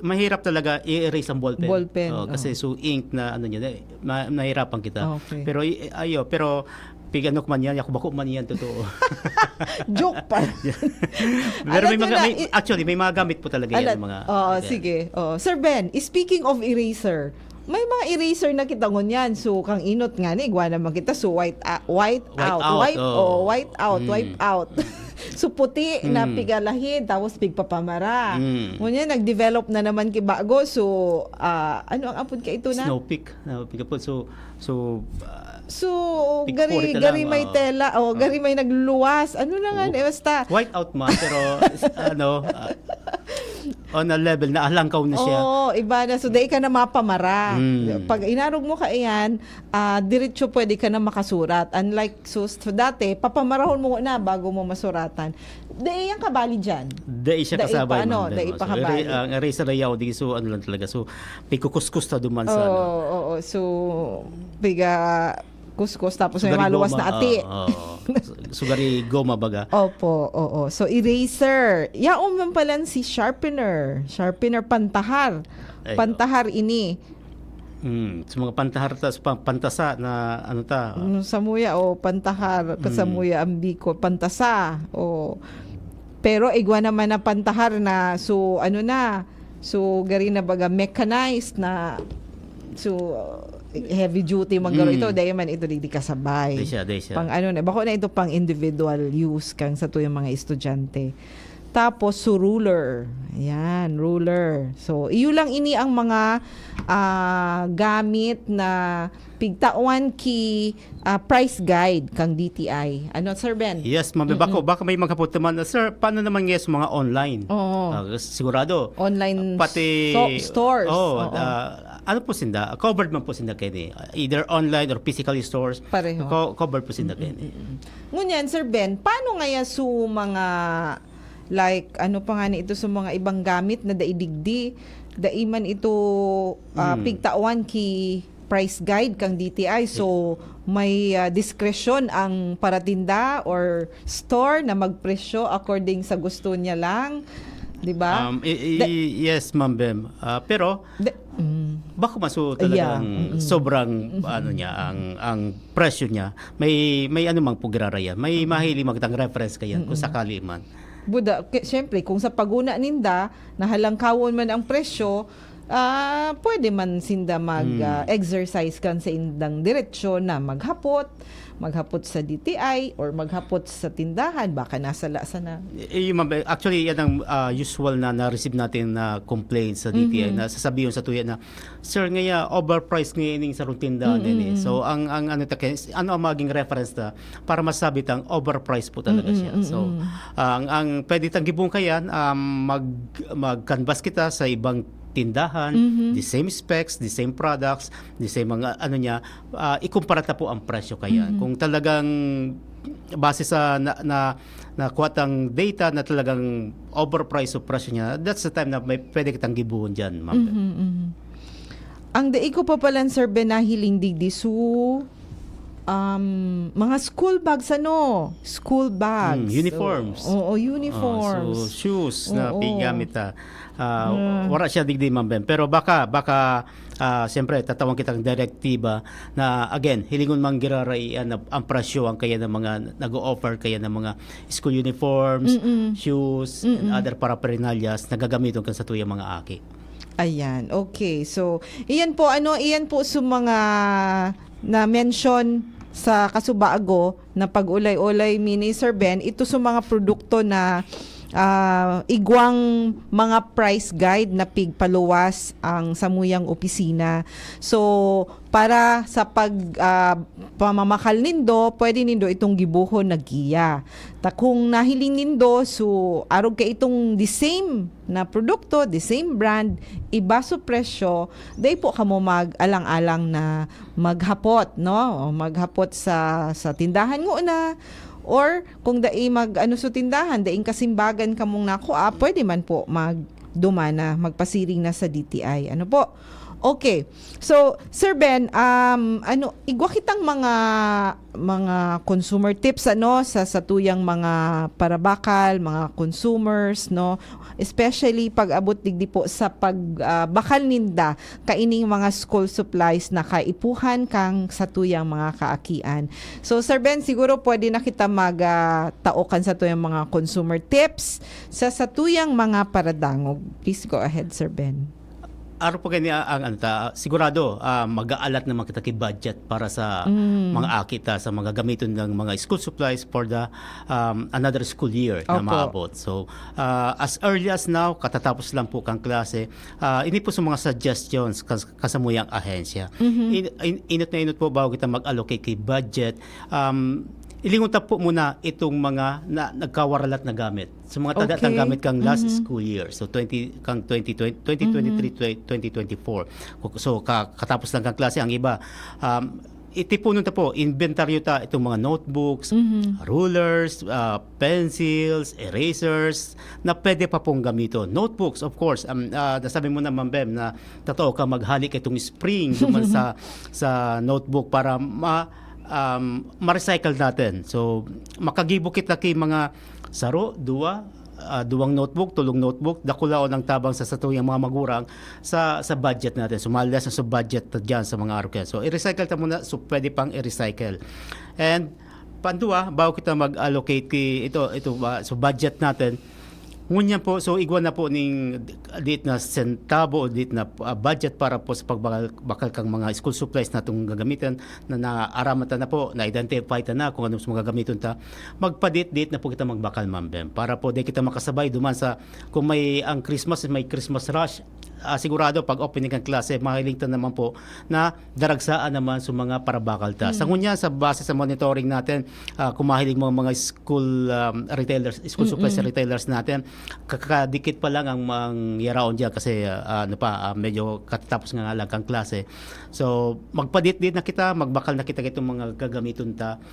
Mahirap talaga i-erase ang ballpen. Ballpen, Kasi so ink na ano niya, mahirapan kita. Okay. Pero pig ano man yan, ako bako man yan totoo. Joke pa. Pero Alam nyo na, actually may mga gamit po talaga yan mga. Sige. Sir Ben, speaking of eraser, may mga eraser na kita ngunyan. So kang inot nga ni igwa naman kita so wipe out. So puti na pigalahid tapos pigpapamara. Ngunyan nag-develop na naman kibago. So ano ang apod ka ito na? Snow peak. So, Pigpuri ka gari lang, may tela, gari may nagluluwas. Ano na nga, basta. White out man, pero on a level na alangkaw na siya. Iba na. So, dahil ka na mapamara. Pag inarog mo ka iyan, diretso pwede ka na makasurat. Unlike, so dati, papamarahon mo na bago mo masuratan. Dahil yung kabali dyan. Dahil siya kasabay. Dahil pa kabali. Ang eraser na yaw, so ano lang talaga. So, pikukuskus na duman sa ano. So, biga kuskus tapos may maluwas na ati. Sugari goma baga. Opo. So, eraser. Yaon man pala si sharpener. Sharpener pantahar. Ay, Pantahar ini. So mga pantahar pantasa na ano ta. Samuya pantahar. Kasamuya ambiko. Pantasa. Pero igwa naman na pantahar na so so gari na baga mechanized na so heavy duty magaro ito dahil man ito di kasabay. Di siya. Pang bako na ito pang individual use kang sa tuyang mga estudyante. Tapos so ruler. Ayan, ruler. So iyo lang ini ang mga gamit na pigtawan ki price guide kang DTI. Ano Sir Ben? Yes, ma'am. Baka may magkapot naman. Sir, paano naman yes mga online? Sigurado. Online pati stores. Ano po sinda? Covered man po sinda kayo either online or physical stores. Pareho. Covered po sinda kayo Ngunyan, Sir Ben, paano nga su mga like ano pa nga ni ito sa mga ibang gamit na daidigdi daiman ito pigtawan ki price guide kang DTI so may discretion ang paratinda or store na magpresyo according sa gusto niya lang, 'di ba? Yes, Ma'am Bem. Pero baka maso talagang sobrang ano niya ang presyo niya may ano mang pugraraya may mahili magtang reference kayan kung sakali man. Buda, siyempre, kung sa paguna ninda, nahalangkawon man ang presyo, pwede man sinda mag-exercise kan sa indang diretsyon na maghapot sa DTI or maghapot sa tindahan, baka nasa lasa na. Actually, yan ang usual na receive natin na complaint sa DTI na sasabihin sa tuya na, Sir, ngaya overpriced ngayon sa tindahan din. So, ang ang maging reference na para masabit ang overpriced po talaga siya. So, ang pwede tang gibong kayan, mag-canvas kita sa ibang tindahan, the same specs, the same products, the same mga ano niya, ikumpara ta po ang presyo kaya. Kung talagang base sa nakuhatang data na talagang overpriced o presyo niya, that's the time na may pwede kitang gibuhon dyan, ma'am. Ang dai ko pa pala, Sir Ben, nahiling digdi su mga school bags, school bags, uniforms. Oo, uniforms. So shoes na Oo. pigamit wala siya digdi, ma'am Ben. Pero baka siyempre tatawag kitang direktiba na again hilingon mang giraraian ang presyo ang kaya ng mga nag-o-offer kaya ng mga school uniforms, shoes, and other paraphernalias na gagamiton kan sa tuyang mga aki. Ayan, okay. So, iyan po sa mga na-mention sa kasubaago na pag-ulay-ulay mini Sir Ben, ito sa mga produkto na igwang mga price guide na pigpaluwas ang samuyang opisina. So, para sa pamamakal nindo, pwede nindo itong gibuhon na giya. Kung nahiling nindo, so arog ka itong the same na produkto, the same brand, iba so presyo, day po kamo mag-alang-alang na maghapot, no? O maghapot sa tindahan ngo na. Or kung dai sa tindahan, daing kasimbagan kamong nakuha, pwede man po magdumana, magpasiring na sa DTI. Ano po? Okay. So, Sir Ben, igwa kitang mga consumer tips sa tuyang mga parabakal, mga consumers, no? Especially pag abot digdi po sa pagbakal ninda kaining mga school supplies na kaipuhan kang sa tuyang mga kaakian. So, Sir Ben, siguro pwede na kita magtaokan sa tuyang mga consumer tips sa tuyang mga paradangog. Please go ahead, Sir Ben. Araw po ganyan sigurado mag-aalat naman kita kay budget para sa mga akita sa mga gamiton ng mga school supplies for the another school year na maabot. So as early as now, katatapos lang po kang klase, ini po sa mga suggestions kasamuyang ahensya. Inot na inot po bago kita mag-allocate kay budget. Ilingutan po muna itong mga nagkawaralat na gamit. So mga tadatang gamit kang last school year. So 2023, 2024. So katapos lang kang klase, ang iba itipunon ta po, inventaryo ta itong mga notebooks, rulers, pencils, erasers na pwede pa pong gamiton. Notebooks, of course, nasabi mo na, Ma'am Bem, na totoo ka maghalik itong spring duman sa notebook para ma-recycle natin. So, makagibo kita kay mga saro, duwang notebook, tulong notebook, dakulao ng tabang sa satuyang mga magurang sa budget natin. So, malas na sa budget dyan sa mga araw kaya. So, i-recycle ta muna, so pwede pang i-recycle. And, panduwa, bago kita mag-allocate ito so budget natin, ngunyan po, so igwa na po ning dit na sentabo o dit na budget para po sa pagbakal kang mga school supplies na itong gagamitan na naaramatan na po, na-identify ta na kung ano sa mga gamiton ta, magpadit-dit na po kita magbakal, Ma'am Bem, para po di kita makasabay duman sa kung may ang Christmas, may Christmas rush, sigurado pag opening ng klase, mahiling ta naman po na daragsaan naman sa mga parabakal ta. Sa ngunya, sa base sa monitoring natin, kung mahiling mga school retailers, school supplies retailers natin, kakadikit pa lang ang mangyaraon dyan kasi medyo katatapos nga lang kang klase. So, magpadit-dit na kita, magbakal na kita itong mga gagamiton ta.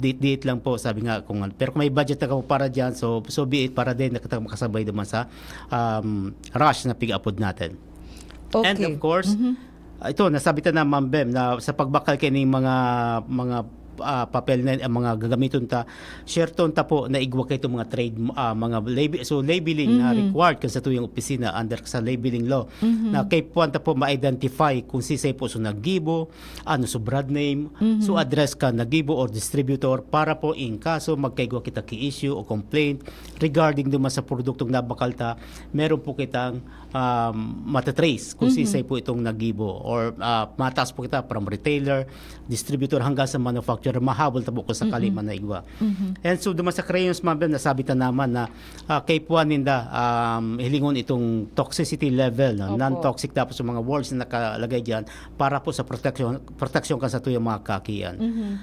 Dit-dit lang po, sabi nga, pero kung may budget na ka para dyan, so be it, para din na kita makasabay naman sa rush na pick-upod natin. Okay. And of course, ito, nasabitan na, Ma'am Bem, na sa pagbakal kayo ng mga papel na mga gagamiton ta, share ton ta po na igwa kay itong mga trade mga labeling na required kan sa tuyong opisina under sa labeling law na kay puwan ta po ma-identify kung sisay po so naggibo, ano so brand name, so address ka naggibo or distributor para po in kaso magkaigwa kita ki-issue o complaint regarding duman sa produktong nabakal ta, meron po kitang matatrace kung sisay po itong naggibo or mataas po kita from retailer, distributor hanggang sa manufacturer, mahabol tabo ko sa kalima na igwa. And so duman sa crayons, Ma'am Bem, nasabi ta naman na kay puan ninda hilingon itong toxicity level, non-toxic tapos sa mga words na nakalagay diyan para po sa protection kan sa tuyong mga kakian.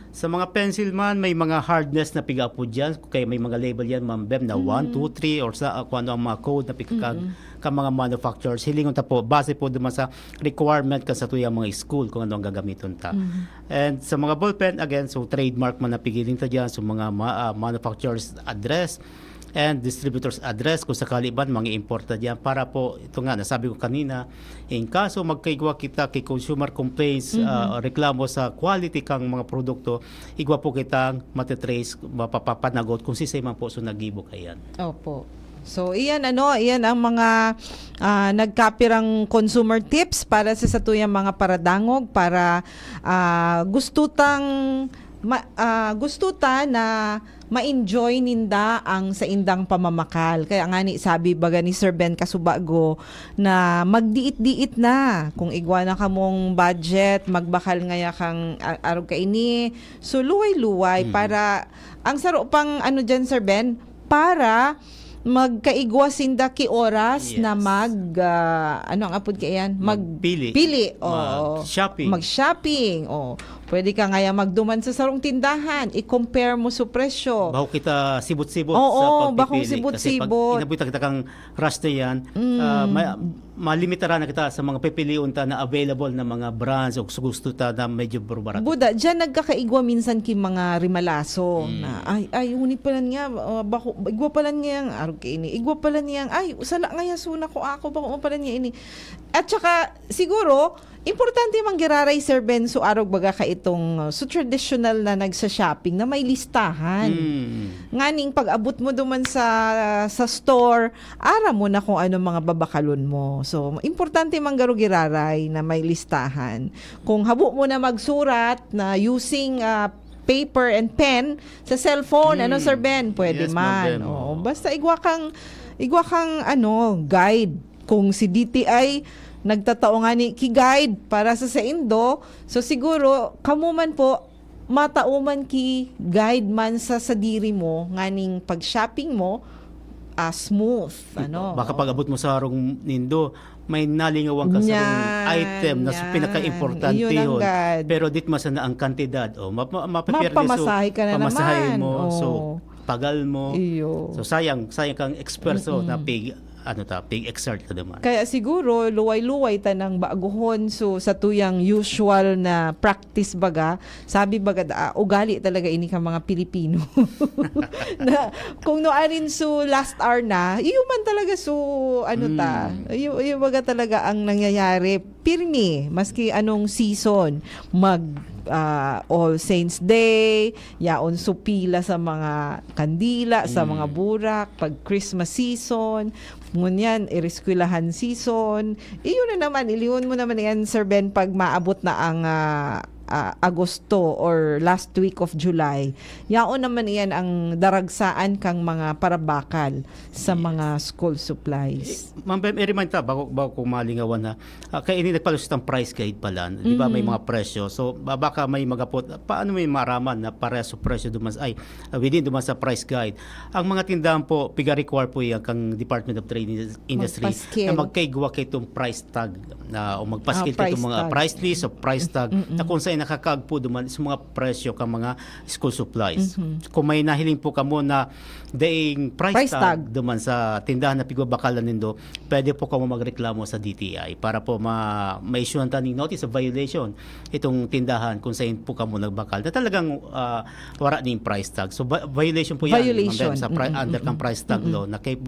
Sa mga pencil man, may mga hardness na piga po diyan, kay may mga label yan, Ma'am Bem, na 1, 2, 3 or sa kung ano ang mga code na ka mga manufacturers hilingon ta po base po duman sa requirement ka sa tuyang mga school kung ano ang gagamiton ta. And sa mga ballpen again, so trademark man napigiling ta diyan, so mga manufacturers address and distributors address kung sakali ba mga importa diyan para po ito nga nasabi ko kanina, in kaso magkaigwa kita kay consumer complaints reklamo sa quality kang mga produkto, igwa po kitang matitrace mapapapanagot kung sisay man po so nagibo kayan. Opo. So, iyan ang mga nagkapirang consumer tips para sa satuyang mga paradangog para gusto ta na ma-enjoy ninda ang sa indang pamamakal. Kaya nga ni sabi baga ni Sir Ben Kasubago na magdiit-diit na kung igwa na kamong budget, magbakal ngaya kang arog ka ini. So luway-luway para ang saro pang diyan Sir Ben para magkaigwa sinda ki oras Yes. na ang apod kayan Magpili. Mag-shopping. Mag-shopping. Pwede ka ngaya magduman sa sarong tindahan, i-compare mo sa presyo. Baho kita sibot-sibot Oo, sa pagpipili. bakong Kasi sibot-sibot. pag inabutan kita kang rush na yan, malimitaran na kita sa mga pipiliun ta na available na mga brands o gusto ta na medyo barato. Buda, dyan nagkakaigwa minsan ki mga rimalaso na ay unit pala niya bako igwa pala niya arog kay ini igwa pala niya ay usala ngaya suna ko ako bako pala niya ini at saka siguro importante manggiraray Sir Ben so arog baga ka itong so traditional na nagsa-shopping na may listahan. Nganing pag-abot mo duman sa store, ara mo na kung ano mga babakalon mo. So, importante manggaro giraray na may listahan. Kung habo mo na magsurat na using paper and pen sa cellphone, Sir Ben, pwede Yes, man. ma'am. Basta igwa kang guide. Kung si DTI nagtatao nga ni ki-guide para sa Indo, so siguro kamo man po matauman ki guide man sa sadiri mo nganing pag-shopping mo smooth Baka pag abot mo sa harong nindo, may nalingawang ka sa harong item na pinaka-importante Iyon ang yun. God. Pero dit masana ang kantidad. Mapamasahe ka na pamasahe naman. mo. So, pagal mo. Iyo. So, sayang kang eksperto na pig exert ka naman. Kaya siguro luway-luway ta ng baguhon so sa tuyang usual na practice baga sabi baga ugali talaga ini ka mga Pilipino na kung noarin so last hour na iyo man talaga so iyo baga talaga ang nangyayari pirmi maski anong season All Saints Day, yaon supila sa mga kandila, sa mga burak, pag Christmas season, ngunyan, iriskwelahan season. Iyon na naman, iliwan mo naman yan, Sir Ben, pag maabot na ang Agosto or last week of July. Yaon naman iyan ang daragsaan kang mga parabakal sa mga school supplies. Ma'am, i-remind ta, bago ko malingawan na, kaya ini nagpalusot ang price guide pala. Di ba may mga presyo? So, baka may magapot, paano may maraman na pareso presyo within duman sa price guide? Ang mga tindahan po, piga-require po yung kang Department of Trade Industry Magpaskil. na magkaigwa kay itong price tag o magpaskil kay price itong mga tag. price list o price tag na kung saan nakakagpo duman sa mga presyo kang mga school supplies. Kung may nahiling po kamo na daing price tag duman sa tindahan na pigwabakalan nindo, pwede po kamo magreklamo sa DTI para po ma-issuean ta ning notice of violation itong tindahan kung saan po kamo nagbakal na talagang wala ning price tag. So violation po yan Violation. sa under kang price tag law na kay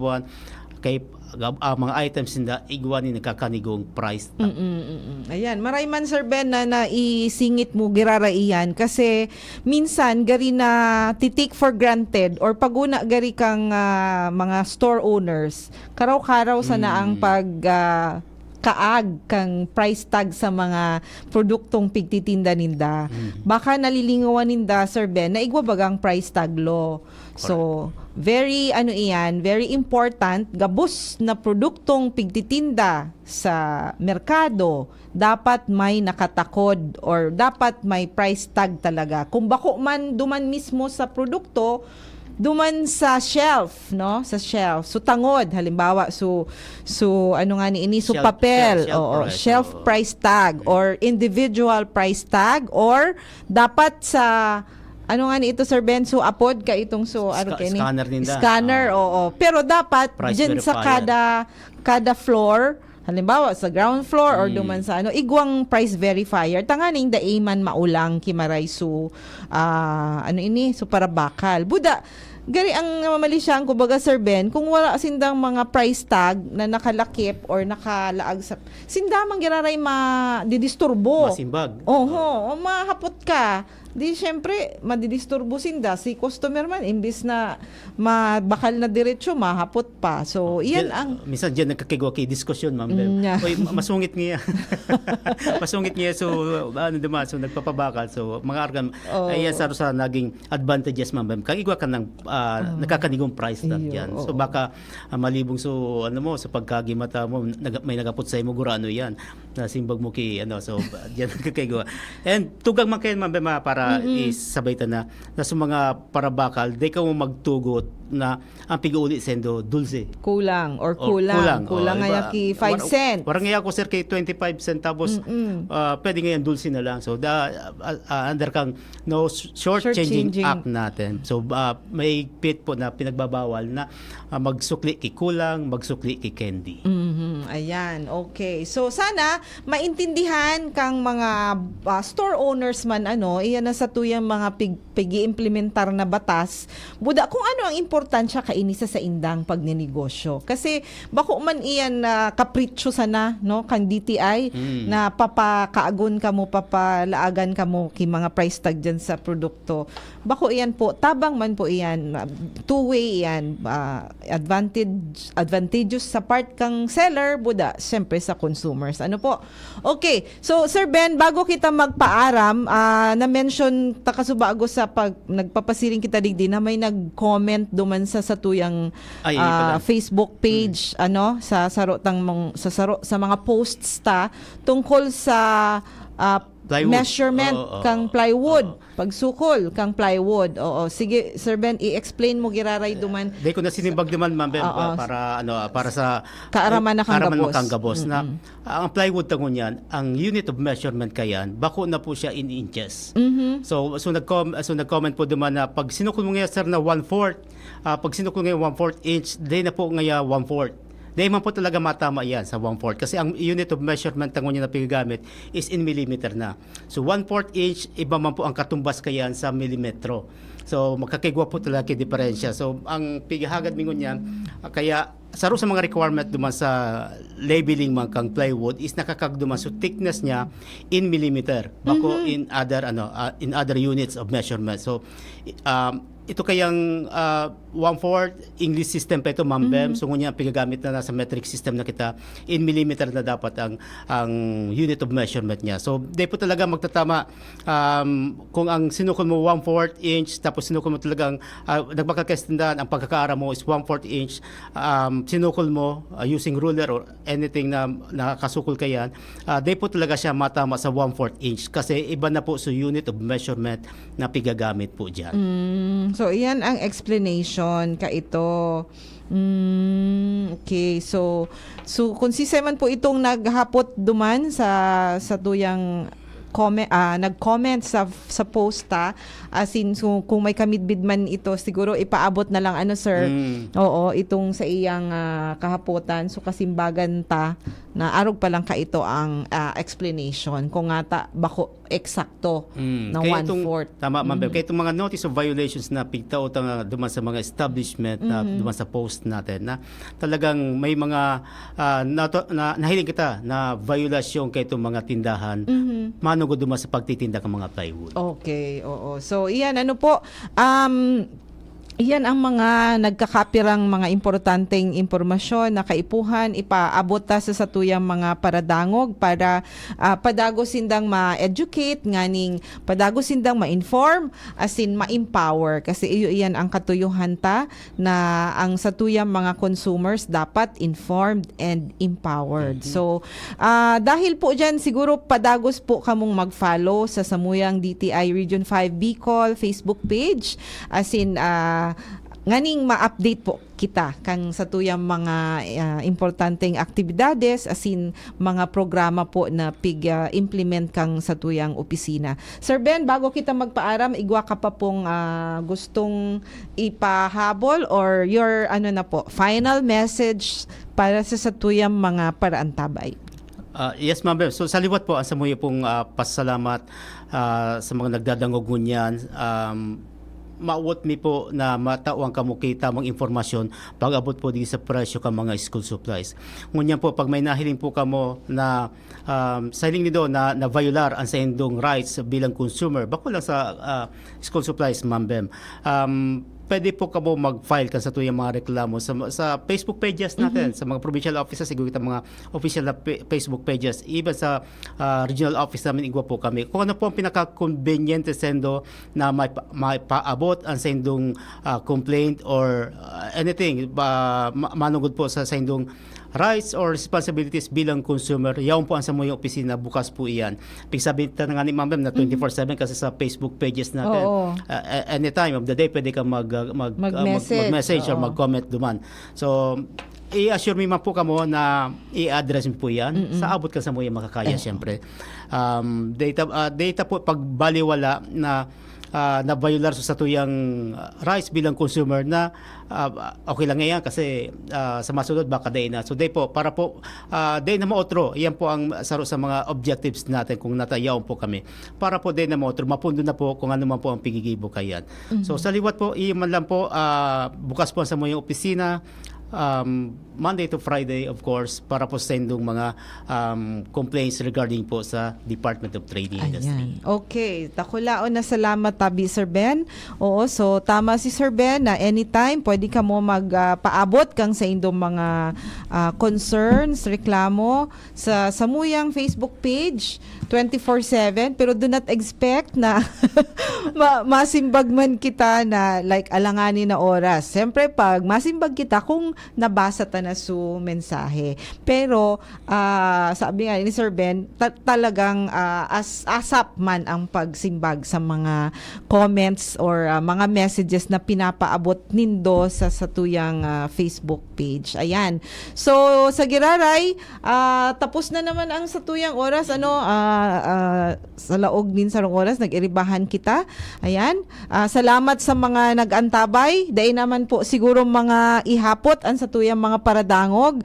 mga items na igwa ni nagkakanigong price tag. Ayan, maray man Sir Ben na naisingit mo giraraiyan kasi minsan gari na titik for granted or paguna gari kang mga store owners karaw-karaw sana ang kaag kang price tag sa mga produktong pigtitinda ninda. Baka nalilingawan ninda Sir Ben na igwa bagang price tag law. So very very important gabos na produktong pigtitinda sa merkado dapat may nakatakod or dapat may price tag talaga. Kung bako man duman mismo sa produkto duman sa shelf, no? Sa shelf. So tangod halimbawa so ini so papel shelf price tag or individual price tag or dapat sa ano nga ni ito, Sir Ben? So, apod ka itong Scanner ninda. Scanner, oo. Pero dapat, Price dyan sa verifier. kada floor, halimbawa sa ground floor or duman sa igwang price verifier tanganing daiman maulang kimaray so so para bakal buda gari ang mamali siya kumbaga Sir Ben kung wala sindang mga price tag na nakalakip or nakalaag sa sindamang giraray madidisturbo Masimbag. oho mahapot ka di syempre madidisturbo sinda si customer man imbis na mabakal na diretso mahapot pa so iyan ang Minsan dyan nagkakigwa kay diskusyon, ma'am. Yeah. Oy, masungit niya. Masungit niya, so so nagpapabakal. So mga argan, ayan sa naging advantages, ma'am. Kagigwa ka ng nakakanigong price tag dyan. So baka malibong so sa pagkagimata mo, may nagapot sa imo gurano yan. Nasimbag mo kay so dyan nagkakigwa. And tugang man kayo, ma'am, para isabay ta na sa mga parabakal, di ka mo magtugot na ang pig-uli sendo dulce. kulang nga ki 5 cent. Warang nga ako sir kay 25 centavos. Pwede ngayon dulce na lang. So under kang no short-changing Short-changing. act natin. So may pit po na pinagbabawal na magsukli kay kulang, magsukli kay candy. Ayan, okay. So sana maintindihan kang mga store owners man iyan na sa tuyang mga pigi-implementar na batas. Buda kung ano ang importansya kaini sa indang pagninegosyo. Kasi bako man iyan na kapritsyo sana no kang DTI na papakaagon ka mo papalaagan ka mo ki mga price tag dyan sa produkto. Bako iyan po tabang man po iyan two-way iyan advantageous sa part kang seller buda syempre sa consumers. Ano po? Okay. So Sir Ben bago kita magpaaram na-mention takasubago sa pag nagpapasiring kita digdi na may nag-comment duman sa tuyang Facebook page sa mga posts ta tungkol sa Plywood. measurement kang plywood pagsukol kang plywood sige Sir Ben i-explain mo giraray duman Di ko na sinimbag naman, ma'am, para sa kaaraman na kang gabos na ang plywood tangon yan, ang unit of measurement kayan, bako na po siya in inches. So nag-comment po naman na pag sinukol mo ngayon sir na 1/4, pag sinukol ngayon 1/4 inch, di na po ngayon 1/4. Dahil man po talaga matama yan sa 1/4 kasi ang unit of measurement tangon niya na pinagamit is in millimeter na. So 1/4 inch, iba man po ang katumbas kayan sa milimetro. So makakigwa po talaga kay diferensya. So ang pigahagad mingon yan, kaya saro sa mga requirement duman sa labeling man kang plywood is nakakagduman so thickness niya in millimeter bako in other units of measurement. So ito kayang 1/4 English system pa ito, ma'am Bem. So ngunya pigagamit na sa metric system na kita in millimeter na dapat ang unit of measurement niya. So di po talaga magtatama kung ang sinukol mo 1/4 inch tapos sinukol mo talagang nagpakakastandaan ang pagkakaara mo is 1/4 inch, sinukol mo using ruler or anything na nakasukol ka yan, di po talaga siya matama sa 1/4 inch kasi iba na po sa unit of measurement na pigagamit po dyan. So, iyan ang explanation ka ito. Okay. So kung si Seman po itong naghapot duman sa tuyang nag-comment sa posta as in so, kung may kamidbid man ito siguro ipaabot na lang sir itong sa iyang kahapotan so kasimbagan ta na arog pa lang ka ito ang explanation kung nga ta bako eksakto na 1/4 tama ma'am kaya itong mga notice of violations na pigtaot duman sa mga establishment na duman sa post natin na talagang may mga nahiling kita na violasyon kay itong mga tindahan manugod duman sa pagtitinda ng mga plywood. Okay, oo. So, iyan, iyan ang mga nagkakapirang mga importanteng impormasyon na kaipuhan ipaabot ta sa satuyang mga paradangog para padagos sindang ma-educate nganing padagos sindang ma-inform as in ma-empower kasi iyan ang katuyuhan ta na ang satuyang mga consumers dapat informed and empowered. So dahil po dyan siguro padagos po kamong mag-follow sa Samuyang DTI Region 5 Bicol Facebook page as in nganing ma-update po kita kang sa tuyang mga importanteng aktibidades asin mga programa po na implement kang sa tuyang opisina. Sir Ben, bago kita magpaaram, igwa ka pa pong gustong ipahabol or your final message para sa tuyang mga paraantabay? Yes, ma'am. So sa liwat po, sa mga pong pasalamat sa mga nagdadangog ngunyan. Maawat mi po na matawang kamukita tamang informasyon pag-abot po di sa presyo ka mga school supplies. Ngunyan po, pag may nahiling po kamo na sa hiling nido na violar ang sa indong rights bilang consumer, bako lang sa school supplies, ma'am Bem. Pwede po kamo mag-file kan sa tuyang mga reklamo sa Facebook pages natin, sa mga provincial offices, siguro kita mga official na Facebook pages, even sa regional office namin, igwa po kami. Kung ano po ang pinaka-convenient sendo na may paabot ang sendong complaint or anything, manugod po sa sendong rights or responsibilities bilang consumer, yaon po ang sa mga opisina, bukas po iyan. Pigsabihin na nga ni Ma'am na 24/7 kasi sa Facebook pages natin. Any time of the day, pwede ka mag-message or mag-comment duman. So, i-assure me man po kamo na i-address mo po yan. Sa abot ka sa mga makakaya, syempre. Data po, pag baliwala na na-violar sa tuyang rights bilang consumer na okay lang yan kasi sa masunod baka day na. So day po, para po day na maotro, yan po ang saro sa mga objectives natin kung natayaw po kami. Para po day na maotro, mapundo na po kung ano man po ang pigigibo kayan. So sa liwat po, iman lang po, bukas po sa mga opisina, Monday to Friday, of course, para po sendong mga complaints regarding po sa Department of Trade and Industry. Okay, takulaon na salamat tabi Sir Ben. Oo, so tama si Sir Ben na anytime pwede ka mo magpaabot kang sa indong mga concerns, reklamo sa samuyang Facebook page 24/7, pero do not expect na masimbag man kita na like alanganin na oras. Siyempre pag masimbag kita kung nabasa ta na su mensahe. Pero sabi nga ni Sir Ben, talagang asap man ang pagsimbag sa mga comments or mga messages na pinapaabot nindo sa satuyang Facebook page. Ayan. So sa Giraray, tapos na naman ang satuyang oras sa laog din sa oras nag-iribahan kita. Ayan. Salamat sa mga nag-antabay. Dahil naman po siguro mga ihapot ang satuyang mga paradangog.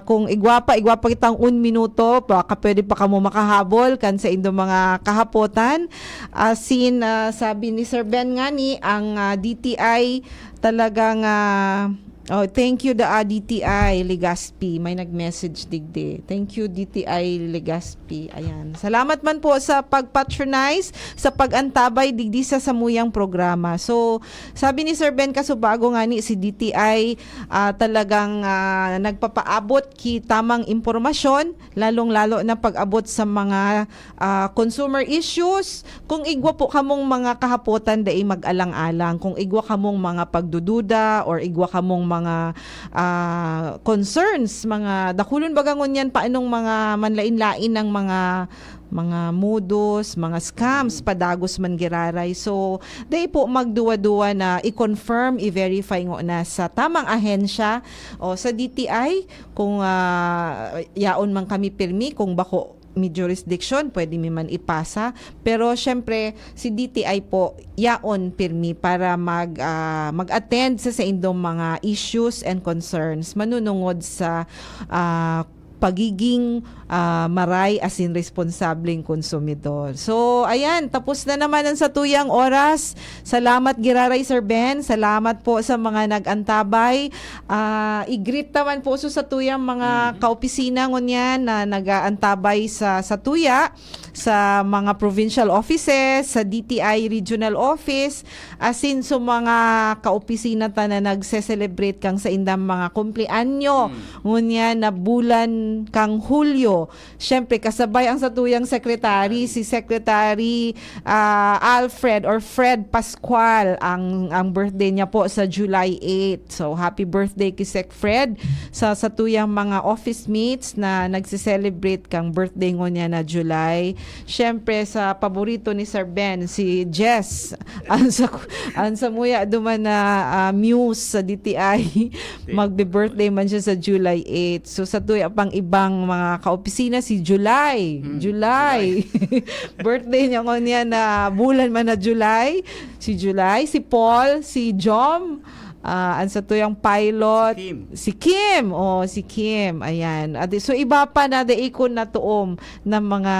Kung igwa pa kitang 1 minuto, baka pwede pa kamo makahabol kan sa indo mga kahapotan. Sabi ni Sir Ben nga ni, ang DTI talagang thank you DTI Legazpi. May nag-message digdi. Thank you DTI Legazpi. Ayan. Salamat man po sa pag-patronize, sa pag-antabay digdi sa samuyang programa. So, sabi ni Sir Ben Kasubago nga ni si DTI talagang nagpapaabot ki tamang impormasyon, lalong-lalo na pag-abot sa mga consumer issues. Kung igwa po kamong mga kahapotan dai mag-alang-alang, kung igwa kamong mga pagdududa or igwa kamong mga concerns, mga dakulon bagangon yan paanong mga manlain-lain ng mga modus, mga scams, padagos man Giraray. So, day po magduwa-duwa na i-confirm, i-verify ngo na sa tamang ahensya o sa DTI kung yaon man kami pirmi, kung bako may jurisdiction, pwede mi man ipasa. Pero syempre, si DTI po, yaon pirmi para mag-attend sa indong mga issues and concerns manunungod sa pagiging maray asin responsableng konsumidor. So, ayan, tapos na naman ang satuyang oras. Salamat Giraray Sir Ben. Salamat po sa mga nag-antabay. I-greet naman po sa satuyang mga kaopisina ngunyan na nag-aantabay sa satuya, sa mga provincial offices, sa DTI regional office, asin sa mga kaopisina ta na nagse-celebrate kang sa indang mga kumpleanyo ngunyan na bulan kang Hulyo. Siyempre, kasabay ang satuyang secretary, si Secretary Alfred or Fred Pascual. Ang birthday niya po sa July 8. So, happy birthday kay Sec Fred sa satuyang mga office mates na nagse-celebrate kang birthday ngo niya na July. syempre sa paborito ni Sir Ben, si Jess. Ansa muya duman na muse sa DTI. Magbe-birthday man siya sa July 8. So sa tuya pang ibang mga kaopisina si July. July. Birthday niya ko niya na bulan man na July. Si July, si Paul, si Jom, ansa to yung pilot, si Kim. Si Kim. Ayan. So iba pa na daikon na tuom ng mga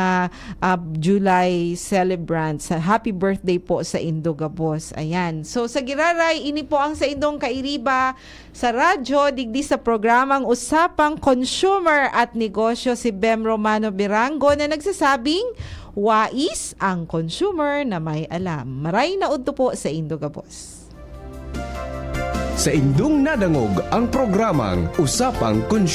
July celebrants. Happy birthday po sa Indogabos. Ayan. So sa Giraray, ini po ang sa Indong Kairiba sa radyo, digdi sa programang Usapang Consumer at Negosyo, si Bem Romano Birango na nagsasabing, wais ang consumer na may alam. Maray na udto po sa Indogabos. Sa indong nadangog ang programang Usapang Consumer.